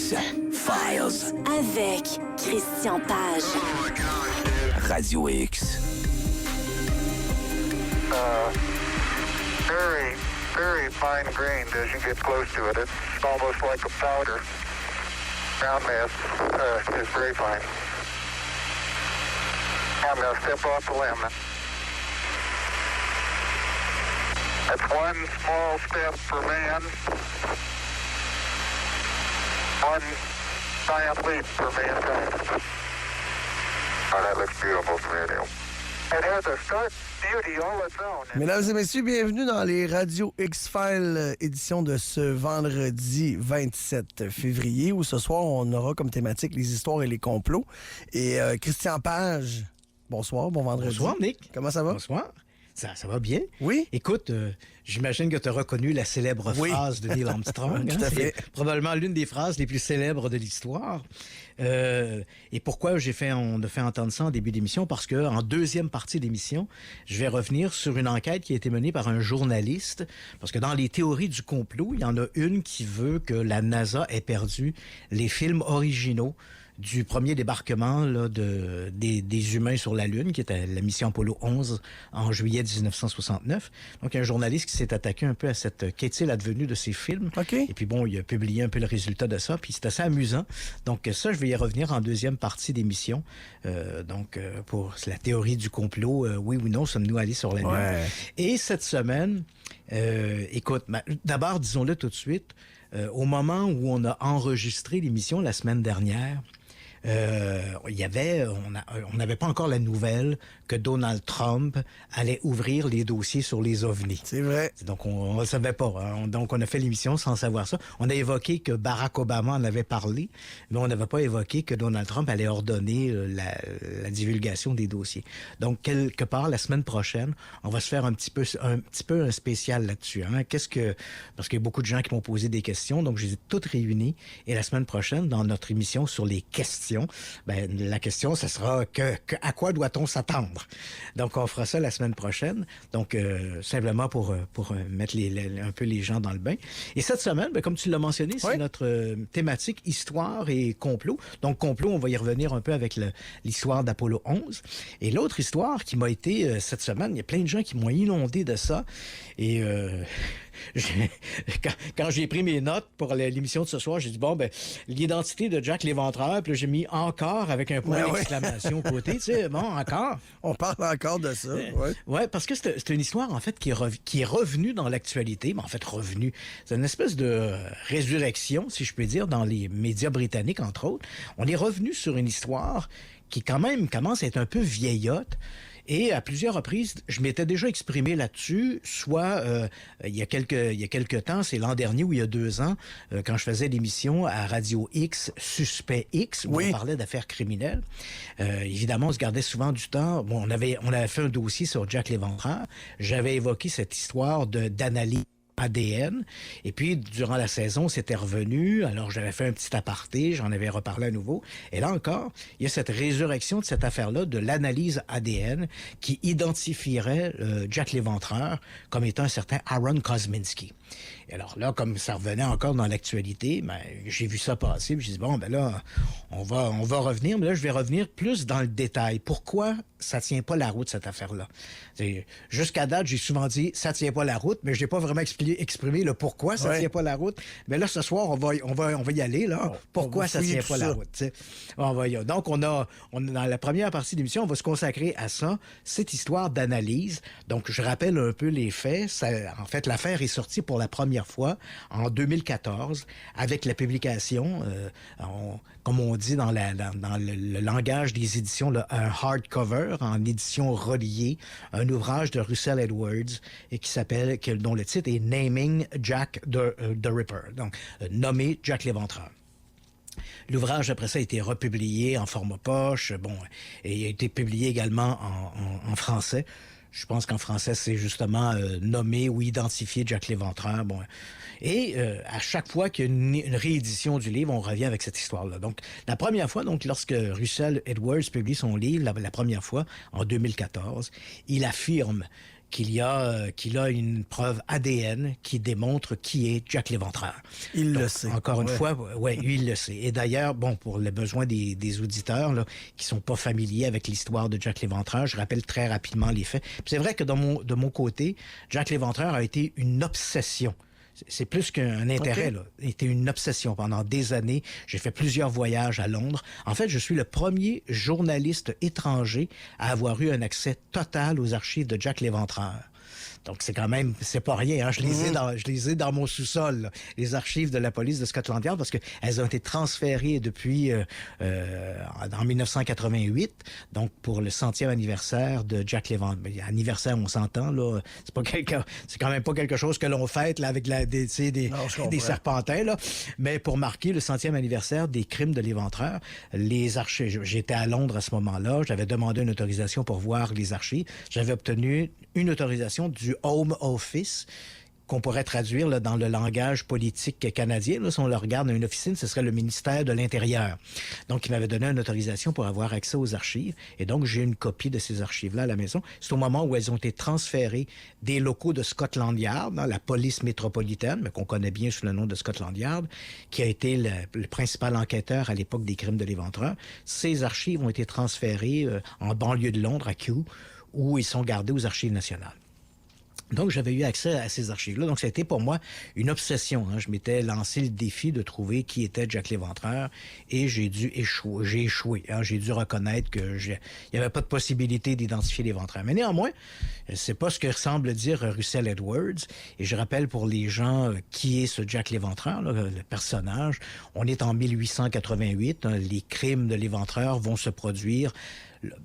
X-Files. Avec Christian Page. Radio X. Very, very fine grained as you get close to it. It's almost like a powder. Ground mass is very fine. I'm going to step off the limb. That's one small step for man, one giant leap for mankind. Oh, that looks beautiful from radio. It has a stark beauty all its own. Mesdames et messieurs, bienvenue dans les Radios X-Files, édition de ce vendredi 27 février, où ce soir, on aura comme thématique les histoires et les complots. Et Christian Page, bonsoir, bon vendredi. Bonsoir, Nick. Comment ça va? Bonsoir. Ça va bien? Oui. Écoute, j'imagine que tu as reconnu la célèbre phrase de Neil Armstrong. Tout à fait. C'est probablement l'une des phrases les plus célèbres de l'histoire. Et pourquoi on a fait entendre ça en début d'émission? Parce que en deuxième partie d'émission, je vais revenir sur une enquête qui a été menée par un journaliste. Parce que dans les théories du complot, il y en a une qui veut que la NASA ait perdu les films originaux du premier débarquement là, des humains sur la Lune, qui était la mission Apollo 11 en juillet 1969. Donc, il y a un journaliste qui s'est attaqué un peu à cette qu'est-il advenu de ces films. Okay. Et puis bon, il a publié un peu le résultat de ça, puis c'est assez amusant. Donc, ça, je vais y revenir en deuxième partie d'émission. Pour la théorie du complot, oui ou non, sommes-nous allés sur la Lune? Ouais. Et cette semaine, écoute, d'abord, disons-le tout de suite, au moment où on a enregistré l'émission la semaine dernière, on n'avait pas encore la nouvelle que Donald Trump allait ouvrir les dossiers sur les ovnis. C'est vrai. Donc, on ne savait pas. Hein. Donc, on a fait l'émission sans savoir ça. On a évoqué que Barack Obama en avait parlé, mais on n'avait pas évoqué que Donald Trump allait ordonner la divulgation des dossiers. Donc, quelque part, la semaine prochaine, on va se faire un petit peu un spécial là-dessus. Hein. Parce qu'il y a beaucoup de gens qui m'ont posé des questions, donc je les ai toutes réunies. Et la semaine prochaine, dans notre émission sur les questions, la question, ce sera à quoi doit-on s'attendre? Donc, on fera ça la semaine prochaine. Donc, simplement pour mettre un peu les gens dans le bain. Et cette semaine, comme tu l'as mentionné, c'est notre thématique histoire et complot. Donc, complot, on va y revenir un peu avec l'histoire d'Apollo 11. Et l'autre histoire qui m'a été cette semaine, il y a plein de gens qui m'ont inondé de ça. Et quand j'ai pris mes notes pour l'émission de ce soir, j'ai dit, l'identité de Jack l'Éventreur, puis là, j'ai mis encore avec un point d'exclamation côté, tu sais, encore. On parle encore de ça, Ouais, parce que c'est une histoire, en fait, qui est revenue dans l'actualité, mais en fait, revenue. C'est une espèce de résurrection, si je peux dire, dans les médias britanniques, entre autres. On est revenu sur une histoire qui, quand même, commence à être un peu vieillotte. Et à plusieurs reprises, je m'étais déjà exprimé là-dessus, soit il y a quelques temps, c'est l'an dernier ou il y a 2 ans, quand je faisais l'émission à Radio X, Suspect X, où on parlait d'affaires criminelles. Évidemment, on se gardait souvent du temps. Bon, on avait fait un dossier sur Jack l'Éventreur. J'avais évoqué cette histoire d'analyse ADN. Et puis, durant la saison, c'était revenu. Alors, j'avais fait un petit aparté, j'en avais reparlé à nouveau. Et là encore, il y a cette résurrection de cette affaire-là, de l'analyse ADN, qui identifierait Jack l'Éventreur comme étant un certain Aaron Kosminski. Et alors là, comme ça revenait encore dans l'actualité, j'ai vu ça passer, puis j'ai dit, on va revenir, mais là, je vais revenir plus dans le détail. Pourquoi ça tient pas la route, cette affaire-là? Jusqu'à date, j'ai souvent dit, ça tient pas la route, mais j'ai pas vraiment exprimé le pourquoi ça tient pas la route. Mais là, ce soir, on va y aller, là. Pourquoi ça tient pas la route? On va y aller. Donc, dans la première partie de l'émission, on va se consacrer à ça, cette histoire d'analyse. Donc, je rappelle un peu les faits. En fait, l'affaire est sortie pour la première fois en 2014 avec la publication, comme on dit dans le langage des éditions, un hardcover en édition reliée, un ouvrage de Russell Edwards et dont le titre est Naming Jack the Ripper, donc nommer Jack l'Éventreur. L'ouvrage, après ça, a été republié en format poche, et il a été publié également en français. Je pense qu'en français, c'est justement nommer ou identifier Jack l'Éventreur. Et à chaque fois qu'il y a une réédition du livre, on revient avec cette histoire-là. Donc, la première fois, lorsque Russell Edwards publie son livre, la première fois, en 2014, il affirme qu'il a une preuve ADN qui démontre qui est Jack l'Éventreur. Il Donc, le sait. Encore une fois, oui, il le sait. Et d'ailleurs, bon, pour les besoins des auditeurs là, qui sont pas familiers avec l'histoire de Jack l'Éventreur, je rappelle très rapidement les faits. Puis c'est vrai que de mon côté, Jack l'Éventreur a été une obsession. C'est plus qu'un intérêt, là. C'était une obsession pendant des années. J'ai fait plusieurs voyages à Londres. En fait, je suis le premier journaliste étranger à avoir eu un accès total aux archives de Jack l'Éventreur. Donc, c'est quand même, c'est pas rien. Hein? Je les ai dans mon sous-sol, là, les archives de la police de Scotland Yard, parce qu'elles ont été transférées depuis en 1988, donc pour le 100e anniversaire de Jack l'Éventreur. Anniversaire, on s'entend, là. C'est quand même pas quelque chose que l'on fête là, avec des serpentins, là. Mais pour marquer le 100e anniversaire des crimes de l'Éventreur, les archives. J'étais à Londres à ce moment-là. J'avais demandé une autorisation pour voir les archives. J'avais obtenu une autorisation du Home Office, qu'on pourrait traduire là, dans le langage politique canadien. Là, si on le regarde dans une officine, ce serait le ministère de l'Intérieur. Donc, il m'avait donné une autorisation pour avoir accès aux archives. Et donc, j'ai une copie de ces archives-là à la maison. C'est au moment où elles ont été transférées des locaux de Scotland Yard, la police métropolitaine, mais qu'on connaît bien sous le nom de Scotland Yard, qui a été le principal enquêteur à l'époque des crimes de l'Éventreur. Ces archives ont été transférées en banlieue de Londres, à Kew, où ils sont gardés aux archives nationales. Donc, j'avais eu accès à ces archives-là. Donc, ça a été pour moi une obsession. Hein. Je m'étais lancé le défi de trouver qui était Jack l'Éventreur et j'ai échoué. Hein. J'ai dû reconnaître qu'il n'y avait pas de possibilité d'identifier l'Éventreur. Mais néanmoins, c'est pas ce que semble dire Russell Edwards. Et je rappelle pour les gens qui est ce Jack l'Éventreur, là, le personnage. On est en 1888. Hein. Les crimes de l'Éventreur vont se produire.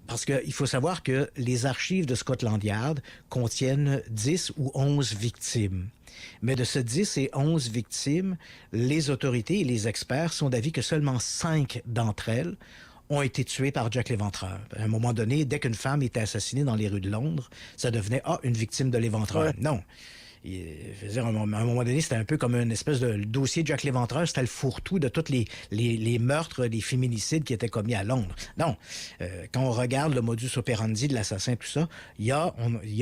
Parce qu'il faut savoir que les archives de Scotland Yard contiennent 10 ou 11 victimes. Mais de ces 10 et 11 victimes, les autorités et les experts sont d'avis que seulement 5 d'entre elles ont été tuées par Jack l'Éventreur. À un moment donné, dès qu'une femme était assassinée dans les rues de Londres, ça devenait une victime de l'Éventreur. Ouais. Non. À un moment donné, c'était un peu comme une espèce de dossier de Jack l'Éventreur, c'était le fourre-tout de tous les meurtres, les féminicides qui étaient commis à Londres. Non, quand on regarde le modus operandi de l'assassin, tout ça, il y a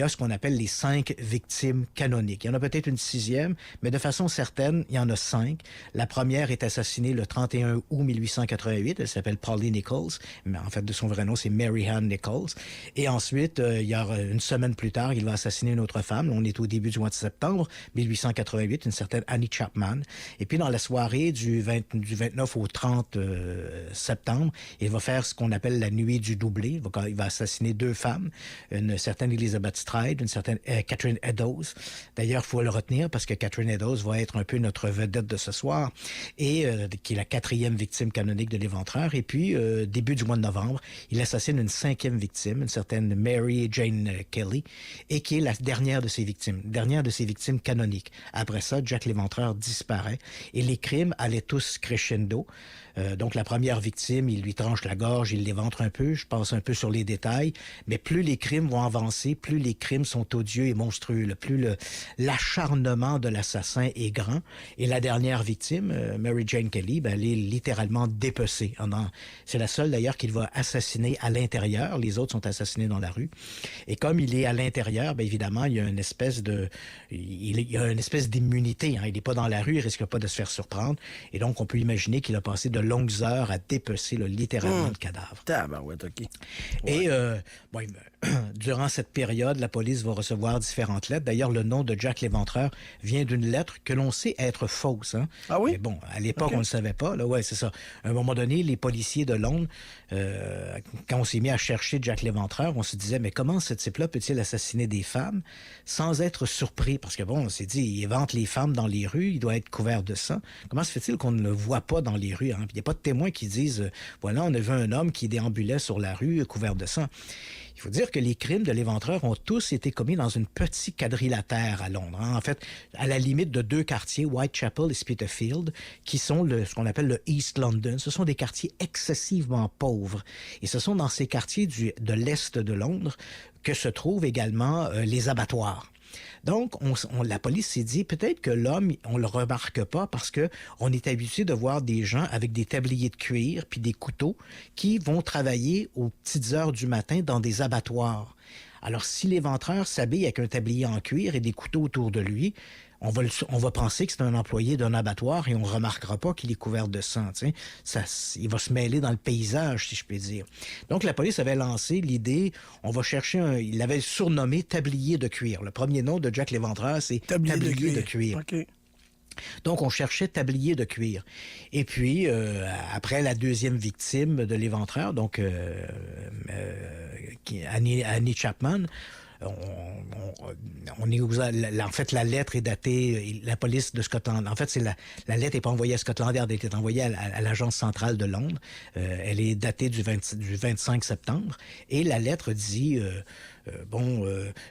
ce qu'on appelle les 5 victimes canoniques. Il y en a peut-être une 6e, mais de façon certaine, il y en a 5. La première est assassinée le 31 août 1888. Elle s'appelle Polly Nichols, mais en fait, de son vrai nom, c'est Mary Ann Nichols. Et ensuite, il y a une semaine plus tard, il va assassiner une autre femme. On est au début du mois de septembre 1888, une certaine Annie Chapman. Et puis, dans la soirée du 29 au 30 septembre, il va faire ce qu'on appelle la nuit du doublé. Il va assassiner 2 femmes, une certaine Elizabeth Stride, une certaine Catherine Eddowes. D'ailleurs, il faut le retenir parce que Catherine Eddowes va être un peu notre vedette de ce soir, et qui est la 4e victime canonique de l'Éventreur. Et puis, début du mois de novembre, il assassine une 5e victime, une certaine Mary Jane Kelly, et qui est la dernière de ses victimes canoniques. Après ça, Jack l'Éventreur disparaît et les crimes allaient tous crescendo. Donc, la première victime, il lui tranche la gorge, il l'éventre un peu. Je passe un peu sur les détails. Mais plus les crimes vont avancer, plus les crimes sont odieux et monstrueux. Plus l'acharnement de l'assassin est grand. Et la dernière victime, Mary Jane Kelly, elle est littéralement dépecée. C'est la seule, d'ailleurs, qu'il va assassiner à l'intérieur. Les autres sont assassinés dans la rue. Et comme il est à l'intérieur, évidemment, il y a une espèce d'immunité. Hein. Il n'est pas dans la rue, il risque pas de se faire surprendre. Et donc, on peut imaginer qu'il a passé de longues heures à dépecer littéralement le cadavre. Tabarouette, OK. Ouais. Et durant cette période, la police va recevoir différentes lettres. D'ailleurs, le nom de Jack l'Éventreur vient d'une lettre que l'on sait être fausse. Hein? Ah oui? Mais bon, à l'époque, on ne le savait pas. Là, ouais, c'est ça. À un moment donné, les policiers de Londres, quand on s'est mis à chercher Jack l'Éventreur, on se disait, mais comment ce type-là peut-il assassiner des femmes sans être surpris? Parce que bon, on s'est dit, il évente les femmes dans les rues, il doit être couvert de sang. Comment se fait-il qu'on ne le voit pas dans les rues? Hein? Il n'y a pas de témoins qui disent, voilà, on a vu un homme qui déambulait sur la rue couvert de sang. Il faut dire que les crimes de l'Éventreur ont tous été commis dans une petite quadrilatère à Londres. Hein. En fait, à la limite de 2 quartiers, Whitechapel et Spitalfields, qui sont ce qu'on appelle le East London. Ce sont des quartiers excessivement pauvres. Et ce sont dans ces quartiers de l'Est de Londres que se trouvent également les abattoirs. Donc, la police s'est dit, peut-être que l'homme, on le remarque pas parce que on est habitué de voir des gens avec des tabliers de cuir puis des couteaux qui vont travailler aux petites heures du matin dans des abattoirs. Alors, si l'éventreur s'habille avec un tablier en cuir et des couteaux autour de lui, on va penser que c'est un employé d'un abattoir et on ne remarquera pas qu'il est couvert de sang. Il va se mêler dans le paysage, si je peux dire. Donc, la police avait lancé l'idée, on va chercher il l'avait surnommé tablier de cuir. Le premier nom de Jack l'Éventreur, c'est tablier de cuir. OK. Donc, on cherchait tablier de cuir. Et puis, après la deuxième victime de l'éventreur, donc Annie Chapman, en fait, la lettre est datée, la police de Scotland, en fait, la lettre n'est pas envoyée à Scotland Yard, elle est envoyée à l'agence centrale de Londres. Elle est datée du 25 septembre. Et la lettre dit...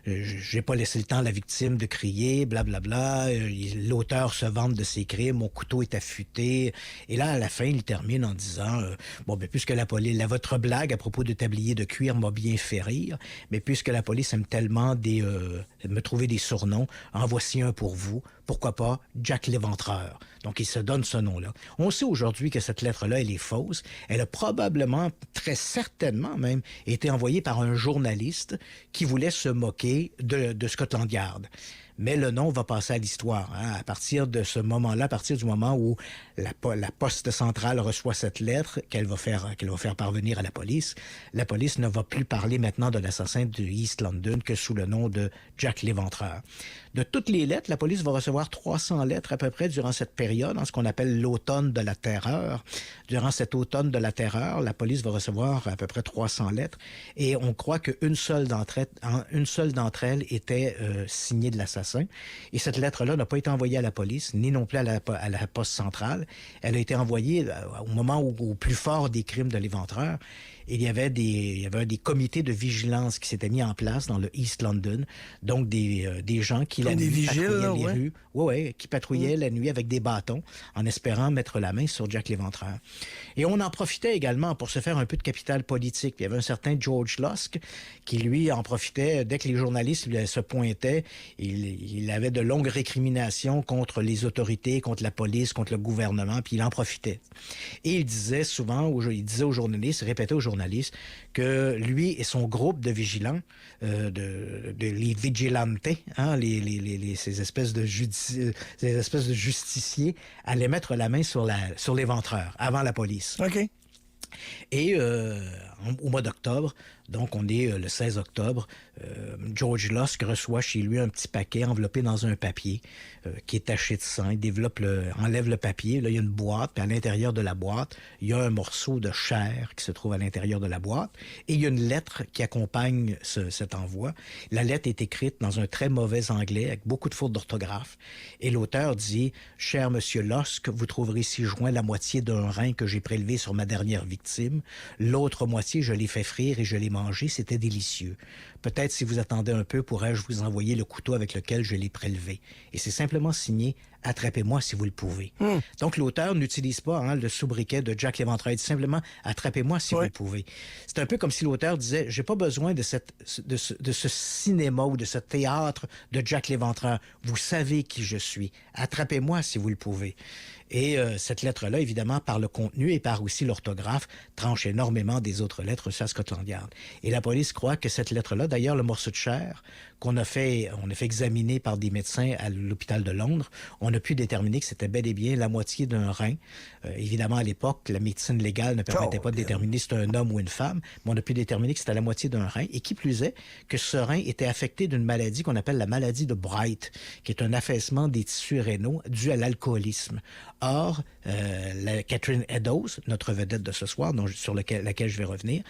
j'ai pas laissé le temps à la victime de crier, blablabla. L'auteur se vante de ses crimes, mon couteau est affûté. Et là, à la fin, il termine en disant puisque votre blague à propos de tablier de cuir m'a bien fait rire, mais puisque la police aime tellement me trouver des surnoms, en voici un pour vous. Pourquoi pas Jack l'Éventreur? Donc, il se donne ce nom-là. On sait aujourd'hui que cette lettre-là, elle est fausse. Elle a probablement, très certainement même, été envoyée par un journaliste qui voulait se moquer de Scotland Yard. Mais le nom va passer à l'histoire. À partir de ce moment-là, à partir du moment où la poste centrale reçoit cette lettre qu'elle va faire parvenir à la police ne va plus parler maintenant de l'assassin de East London que sous le nom de Jack l'Éventreur. De toutes les lettres, la police va recevoir 300 lettres à peu près durant cette période, en ce qu'on appelle l'automne de la terreur. Durant cet automne de la terreur, la police va recevoir à peu près 300 lettres et on croit qu'une seule d'entre elles était signée de l'assassin. Et cette lettre-là n'a pas été envoyée à la police, ni non plus à la poste centrale. Elle a été envoyée au moment au plus fort des crimes de l'éventreur. Il y avait des comités de vigilance qui s'étaient mis en place dans le East London, donc des gens qui la nuit patrouillaient les rues, qui patrouillaient la nuit avec des bâtons en espérant mettre la main sur Jack l'Éventreur. Et on en profitait également pour se faire un peu de capital politique. Il y avait un certain George Lusk qui, lui, en profitait dès que les journalistes se pointaient. Il avait de longues récriminations contre les autorités, contre la police, contre le gouvernement, puis il en profitait. Et il disait aux journalistes, répétait aux journalistes, que lui et son groupe de vigilants, les vigilantes, ces espèces de justiciers, allaient mettre la main sur l'éventreur avant la police. OK. Et au mois d'octobre, donc on est le 16 octobre, George Lusk reçoit chez lui un petit paquet enveloppé dans un papier qui est taché de sang. Il enlève le papier, là il y a une boîte, puis à l'intérieur de la boîte, il y a un morceau de chair qui se trouve à l'intérieur de la boîte, et il y a une lettre qui accompagne cet envoi. La lettre est écrite dans un très mauvais anglais, avec beaucoup de fautes d'orthographe, et l'auteur dit « Cher Monsieur Lusk, vous trouverez ici joint la moitié d'un rein que j'ai prélevé sur ma dernière victime. L'autre moitié, je l'ai fait frire et je l'ai mangé, c'était délicieux. Peut-être si vous attendez un peu, pourrais-je vous envoyer le couteau avec lequel je l'ai prélevé. » Et c'est simplement signé « Attrapez-moi si vous le pouvez ». Donc l'auteur n'utilise pas le sobriquet de Jack l'Éventreur, il dit simplement « Attrapez-moi si vous le pouvez ». C'est un peu comme si l'auteur disait « J'ai pas besoin de ce cinéma ou de ce théâtre de Jack l'Éventreur. Vous savez qui je suis. Attrapez-moi si vous le pouvez ». Et cette lettre-là, évidemment, par le contenu et par aussi l'orthographe, tranche énormément des autres lettres reçues à Scotland Yard. Et la police croit que cette lettre-là, d'ailleurs, le morceau de chair on a fait examiner par des médecins à l'hôpital de Londres, on a pu déterminer que c'était bel et bien la moitié d'un rein. Évidemment, à l'époque, la médecine légale ne permettait pas de déterminer si c'était un homme ou une femme, mais on a pu déterminer que c'était la moitié d'un rein. Et qui plus est, que ce rein était affecté d'une maladie qu'on appelle la maladie de Bright, qui est un affaissement des tissus rénaux dû à l'alcoolisme. Or, Catherine Eddowes, notre vedette de ce soir, sur laquelle je vais revenir,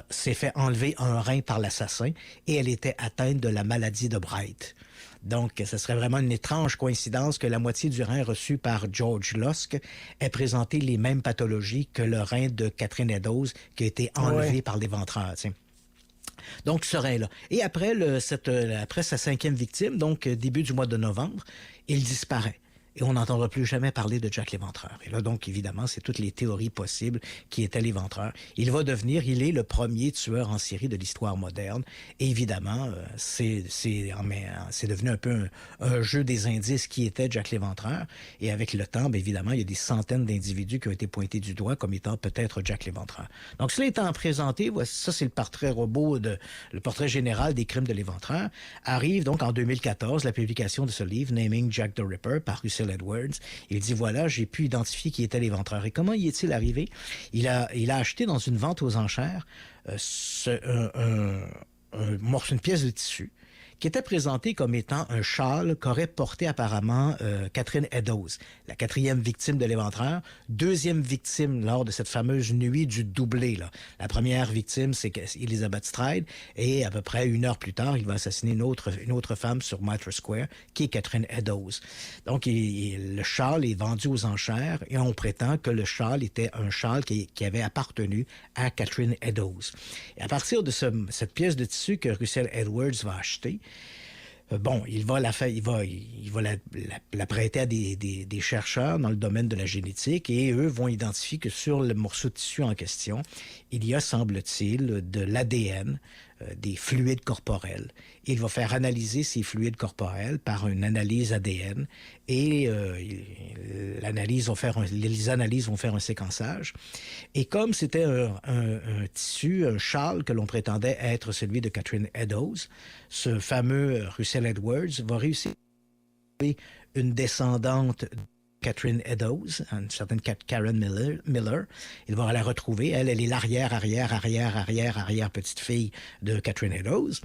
s'est fait enlever un rein par l'assassin et elle était atteinte de la maladie de Bright. Donc, ce serait vraiment une étrange coïncidence que la moitié du rein reçu par George Lusk ait présenté les mêmes pathologies que le rein de Catherine Eddowes qui a été enlevé par l'éventreur. Donc, ce rein-là. Et après sa cinquième victime, donc début du mois de novembre, il disparaît. et on n'entendra plus jamais parler de Jack l'Éventreur. Et là, donc, évidemment, c'est toutes les théories possibles qui étaient l'Éventreur. Il est le premier tueur en série de l'histoire moderne. Et évidemment, c'est devenu un peu un jeu des indices qui était Jack l'Éventreur. Et avec le temps, bien évidemment, il y a des centaines d'individus qui ont été pointés du doigt comme étant peut-être Jack l'Éventreur. Donc, cela étant présenté, ça, c'est le portrait robot, le portrait général des crimes de l'Éventreur. Arrive donc en 2014 la publication de ce livre, Naming Jack the Ripper, par Russell Edwards. Il dit, voilà, j'ai pu identifier qui était l'Éventreur. Et comment y est-il arrivé? Il a acheté dans une vente aux enchères une pièce de tissu qui était présentée comme étant un châle qu'aurait porté apparemment Catherine Eddowes, la 4e victime de l'Éventreur, 2e victime lors de cette fameuse nuit du doublé. Là. La première victime, c'est Elizabeth Stride, et à peu près 1 heure plus tard, il va assassiner une autre femme sur Mitre Square, qui est Catherine Eddowes. Donc, le châle est vendu aux enchères, et on prétend que le châle était un châle qui avait appartenu à Catherine Eddowes. Et à partir de cette pièce de tissu que Russell Edwards va acheter, il va la prêter à des chercheurs dans le domaine de la génétique, et eux vont identifier que sur le morceau de tissu en question, il y a, semble-t-il, de l'ADN, des fluides corporels. Il va faire analyser ces fluides corporels par une analyse ADN, et les analyses vont faire un séquençage. Et comme c'était un tissu, un châle que l'on prétendait être celui de Catherine Eddowes, ce fameux Russell Edwards va réussir à trouver une descendante Catherine Eddowes, une certaine Karen Miller. Il va la retrouver. Elle est l'arrière petite-fille de Catherine Eddowes.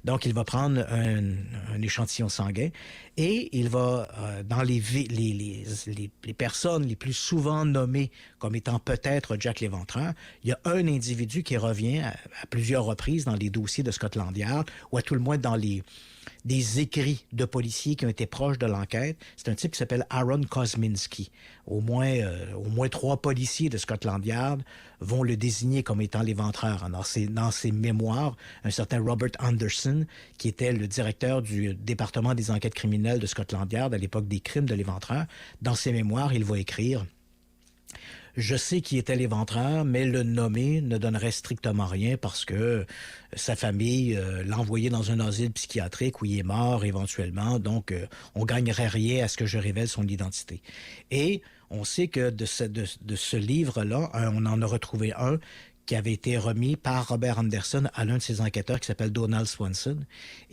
Donc, il va prendre un échantillon sanguin et il va, dans les personnes les plus souvent nommées comme étant peut-être Jack l'Éventreur, il y a un individu qui revient à plusieurs reprises dans les dossiers de Scotland Yard, ou à tout le moins dans des écrits de policiers qui ont été proches de l'enquête. C'est un type qui s'appelle Aaron Kosminski. Au moins 3 policiers de Scotland Yard vont le désigner comme étant l'Éventreur. Dans ses mémoires, un certain Robert Anderson, qui était le directeur du département des enquêtes criminelles de Scotland Yard à l'époque des crimes de l'Éventreur, dans ses mémoires, il va écrire: je sais qui était l'Éventreur, mais le nommer ne donnerait strictement rien parce que sa famille l'a envoyé dans un asile psychiatrique où il est mort éventuellement, donc on gagnerait rien à ce que je révèle son identité. Et on sait que de ce livre-là, on en a retrouvé un qui avait été remis par Robert Anderson à l'un de ses enquêteurs qui s'appelle Donald Swanson.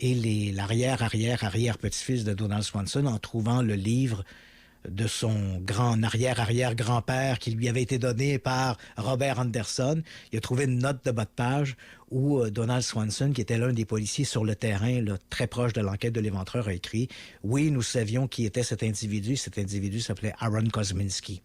Et l'arrière-petit-fils de Donald Swanson, en trouvant le livre de son arrière-grand-père qui lui avait été donné par Robert Anderson, il a trouvé une note de bas de page où Donald Swanson, qui était l'un des policiers sur le terrain, là, très proche de l'enquête de l'Éventreur, a écrit « Oui, nous savions qui était cet individu. Cet individu s'appelait Aaron Kosminski. »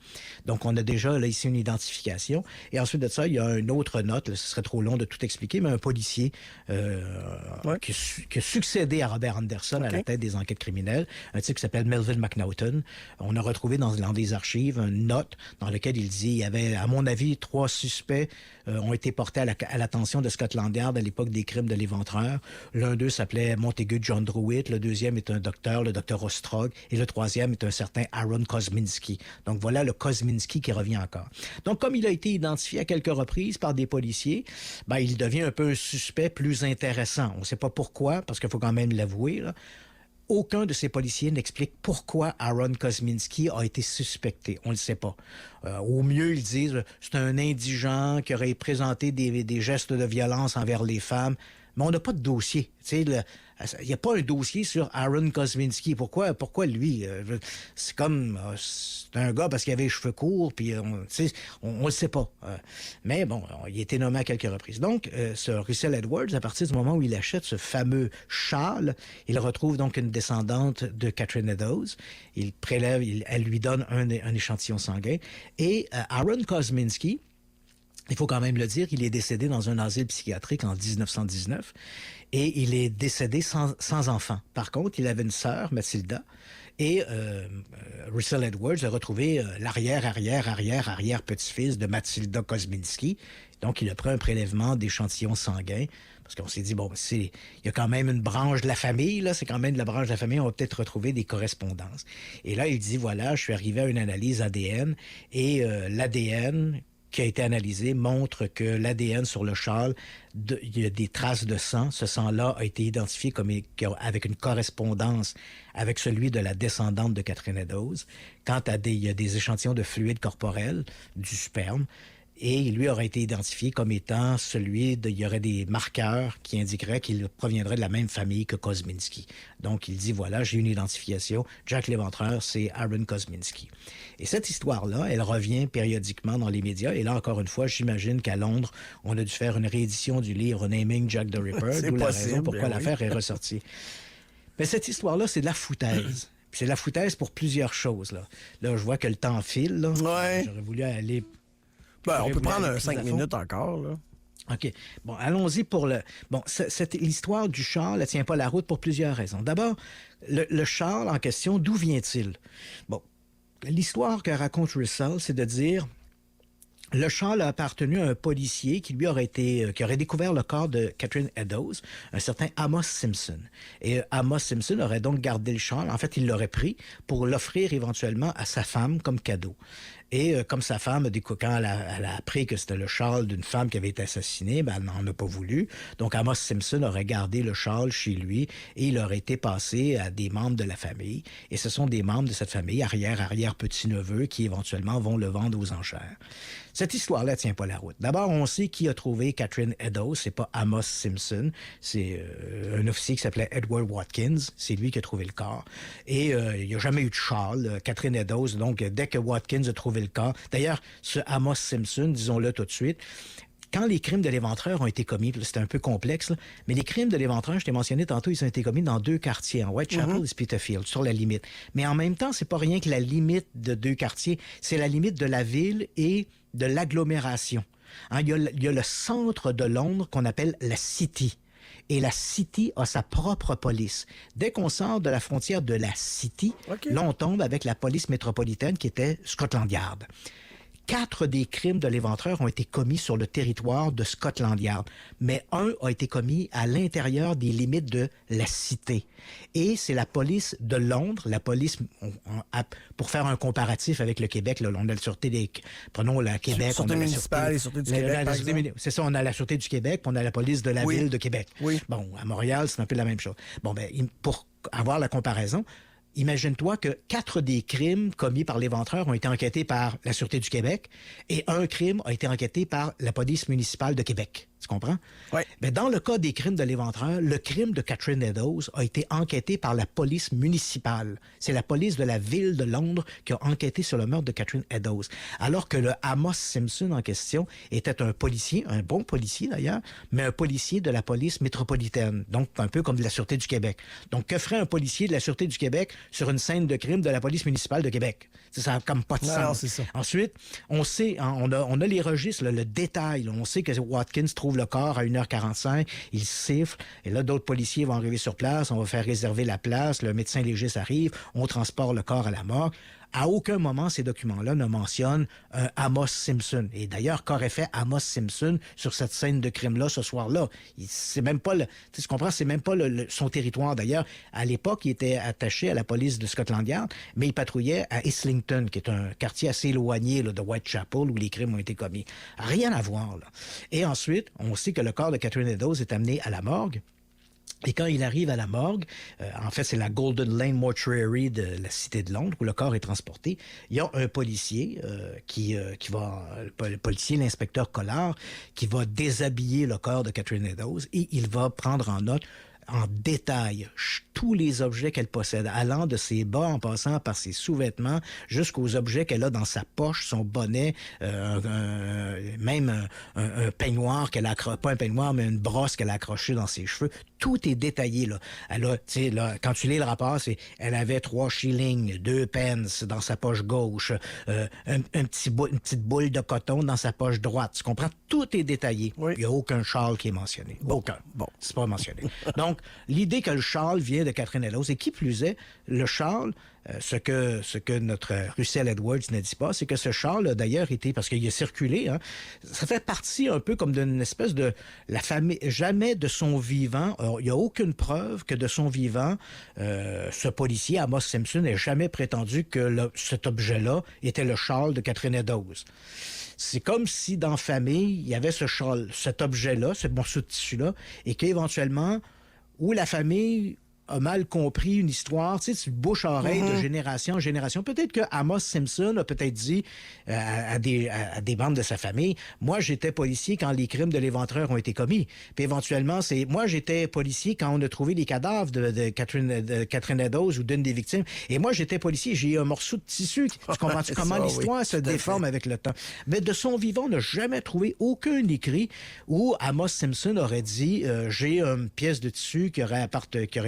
Donc, on a déjà là ici une identification. Et ensuite de ça, il y a une autre note, là, ce serait trop long de tout expliquer, mais un policier qui a succédé à Robert Anderson à la tête des enquêtes criminelles, un type qui s'appelle Melvin McNaughton. On a retrouvé dans des archives une note dans laquelle il dit il y avait, à mon avis, 3 suspects ont été portés à l'attention de Scotland Yard à l'époque des crimes de l'Éventreur. L'un d'eux s'appelait Montague John Druitt, le deuxième est un docteur, le docteur Ostrog, et le troisième est un certain Aaron Kosminski. Donc voilà le Kosminski qui revient encore. Donc comme il a été identifié à quelques reprises par des policiers, il devient un peu un suspect plus intéressant. On ne sait pas pourquoi, parce qu'il faut quand même l'avouer, là. Aucun de ces policiers n'explique pourquoi Aaron Kosminski a été suspecté. On ne le sait pas. Au mieux, ils disent c'est un indigent qui aurait présenté des gestes de violence envers les femmes. Mais on n'a pas de dossier. Il n'y a pas un dossier sur Aaron Kosminski. Pourquoi lui? C'est comme... c'est un gars parce qu'il avait les cheveux courts, puis on le sait pas. Mais bon, il a été nommé à quelques reprises. Donc, ce Russell Edwards, à partir du moment où il achète ce fameux châle, il retrouve donc une descendante de Catherine Eddowes. Il prélève, elle lui donne un échantillon sanguin. Et Aaron Kosminski, il faut quand même le dire, il est décédé dans un asile psychiatrique en 1919 et il est décédé sans enfant. Par contre, il avait une sœur, Mathilda, Et Russell Edwards a retrouvé l'arrière-petit-fils de Matilda Kosminski. Donc, il a pris un prélèvement d'échantillons sanguins parce qu'on s'est dit, bon, il y a quand même une branche de la famille, là, c'est quand même de la branche de la famille, on va peut-être retrouver des correspondances. Et là, il dit, voilà, je suis arrivé à une analyse ADN et l'ADN qui a été analysé montre que l'ADN sur le châle, il y a des traces de sang. Ce sang-là a été identifié avec une correspondance avec celui de la descendante de Catherine Eddowes. Il y a des échantillons de fluide corporel, du sperme, et lui aurait été identifié comme étant il y aurait des marqueurs qui indiqueraient qu'il proviendrait de la même famille que Kosminski. Donc, il dit, voilà, j'ai une identification. Jack l'Éventreur, c'est Aaron Kosminski. Et cette histoire-là, elle revient périodiquement dans les médias. Et là, encore une fois, j'imagine qu'à Londres, on a dû faire une réédition du livre Naming Jack the Ripper, d'où la raison pourquoi l'affaire est ressortie. Mais cette histoire-là, c'est de la foutaise. C'est de la foutaise pour plusieurs choses. Là, je vois que le temps file. Là. Ouais. J'aurais voulu aller... on peut prendre 5 minutes encore, là. OK. Bon, allons-y pour le... Bon, l'histoire du char ne tient pas la route pour plusieurs raisons. D'abord, le char en question, d'où vient-il? Bon, l'histoire que raconte Russell, c'est de dire... Le châle a appartenu à un policier qui aurait découvert le corps de Catherine Eddowes, un certain Amos Simpson. Et Amos Simpson aurait donc gardé le châle. En fait, il l'aurait pris pour l'offrir éventuellement à sa femme comme cadeau. Et comme sa femme, quand elle a appris que c'était le châle d'une femme qui avait été assassinée, elle n'en a pas voulu. Donc Amos Simpson aurait gardé le châle chez lui et il aurait été passé à des membres de la famille. Et ce sont des membres de cette famille, arrière-petit-neveu, qui éventuellement vont le vendre aux enchères. Cette histoire-là ne tient pas la route. D'abord, on sait qui a trouvé Catherine Eddowes. C'est pas Amos Simpson. C'est un officier qui s'appelait Edward Watkins. C'est lui qui a trouvé le corps. Et il n'y a jamais eu de châle. Catherine Eddowes, donc, dès que Watkins a trouvé le corps... D'ailleurs, ce Amos Simpson, disons-le tout de suite, quand les crimes de l'Éventreur ont été commis, c'était un peu complexe, là, mais les crimes de l'Éventreur, je t'ai mentionné tantôt, ils ont été commis dans 2 quartiers, en Whitechapel et Spitalfields, sur la limite. Mais en même temps, c'est pas rien que la limite de 2 quartiers, c'est la limite de la ville et de l'agglomération. Hein, il y a le centre de Londres qu'on appelle la City. Et la City a sa propre police. Dès qu'on sort de la frontière de la City, là, on tombe avec la police métropolitaine qui était Scotland Yard. 4 des crimes de l'Éventreur ont été commis sur le territoire de Scotland Yard, mais un a été commis à l'intérieur des limites de la cité. Et c'est la police de Londres, la police, pour faire un comparatif avec le Québec, là, on a la sûreté des... Prenons le Québec. Sûreté municipale et sûreté du Québec, c'est ça, on a la sûreté du Québec, puis on a la police de la ville de Québec. Oui. Bon, à Montréal, c'est un peu la même chose. Bon, ben, pour avoir la comparaison, imagine-toi que 4 des crimes commis par l'Éventreur ont été enquêtés par la Sûreté du Québec et un crime a été enquêté par la police municipale de Québec. Tu comprends? Oui. Mais dans le cas des crimes de l'Éventreur, le crime de Catherine Eddowes a été enquêté par la police municipale. C'est la police de la ville de Londres qui a enquêté sur le meurtre de Catherine Eddowes. Alors que le Amos Simpson en question était un policier, un bon policier d'ailleurs, mais un policier de la police métropolitaine, donc un peu comme de la Sûreté du Québec. Donc, que ferait un policier de la Sûreté du Québec sur une scène de crime de la police municipale de Québec? Ça n'a comme pas de sens. Non, c'est ça. Ensuite, on sait, on a les registres, le détail. Là. On sait que Watkins trouve le corps à 1h45, il siffle, et là, d'autres policiers vont arriver sur place, on va faire réserver la place, le médecin légiste arrive, on transporte le corps à la morgue. À aucun moment, ces documents-là ne mentionnent Amos Simpson. Et d'ailleurs, qu'aurait fait Amos Simpson sur cette scène de crime-là ce soir-là? C'est même pas tu comprends, c'est même pas son territoire. D'ailleurs, à l'époque, il était attaché à la police de Scotland Yard, mais il patrouillait à Islington, qui est un quartier assez éloigné là, de Whitechapel, où les crimes ont été commis. Rien à voir, là. Et ensuite, on sait que le corps de Catherine Eddowes est amené à la morgue. Et quand il arrive à la morgue, en fait, c'est la Golden Lane Mortuary de la Cité de Londres, où le corps est transporté. Il y a un policier le policier, l'inspecteur Collard, qui va déshabiller le corps de Catherine Eddowes et il va prendre en note en détail tous les objets qu'elle possède, allant de ses bas en passant par ses sous-vêtements jusqu'aux objets qu'elle a dans sa poche, son bonnet, même un peignoir qu'elle a pas un peignoir, mais une brosse qu'elle a accrochée dans ses cheveux. Tout est détaillé, là. Elle a, tu sais, là, quand tu lis le rapport, elle avait 3 shillings, 2 pence dans sa poche gauche, une petite boule de coton dans sa poche droite. Tu comprends? Tout est détaillé. Oui. Il n'y a aucun châle qui est mentionné. Bon. Aucun. Bon. C'est pas mentionné. Donc, Donc, l'idée que le Charles vient de Catherine Eddowes, et qui plus est, le Charles, ce que notre Russell Edwards ne dit pas, c'est que ce Charles a d'ailleurs été, parce qu'il a circulé, hein, ça fait partie un peu comme d'une espèce de la famille, jamais de son vivant, il n'y a aucune preuve que de son vivant, ce policier, Amos Simpson, n'ait jamais prétendu que cet objet-là était le Charles de Catherine Eddowes. C'est comme si dans la famille, il y avait cet objet-là, ce morceau de tissu-là, et qu'éventuellement, où la famille a mal compris une histoire, tu sais, bouche-oreille de génération en génération. Peut-être que Amos Simpson a peut-être dit à des membres de sa famille, moi, j'étais policier quand les crimes de l'éventreur ont été commis. Puis éventuellement, moi, j'étais policier quand on a trouvé les cadavres de Catherine Eddowes ou d'une des victimes. Et moi, j'étais policier, j'ai eu un morceau de tissu. Tu comprends-tu comment l'histoire se déforme avec le temps? Mais de son vivant, on n'a jamais trouvé aucun écrit où Amos Simpson aurait dit, j'ai une pièce de tissu qui aurait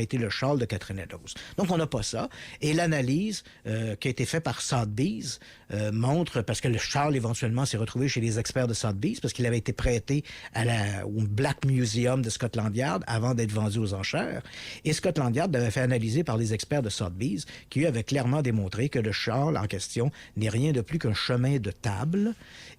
été le Charles de Catherine Eddowes. Donc, on n'a pas ça. Et l'analyse qui a été faite par Sotheby's montre, parce que le Charles, éventuellement, s'est retrouvé chez les experts de Sotheby's, parce qu'il avait été prêté au Black Museum de Scotland Yard avant d'être vendu aux enchères. Et Scotland Yard l'avait fait analyser par les experts de Sotheby's, qui avaient clairement démontré que le Charles en question n'est rien de plus qu'un chemin de table,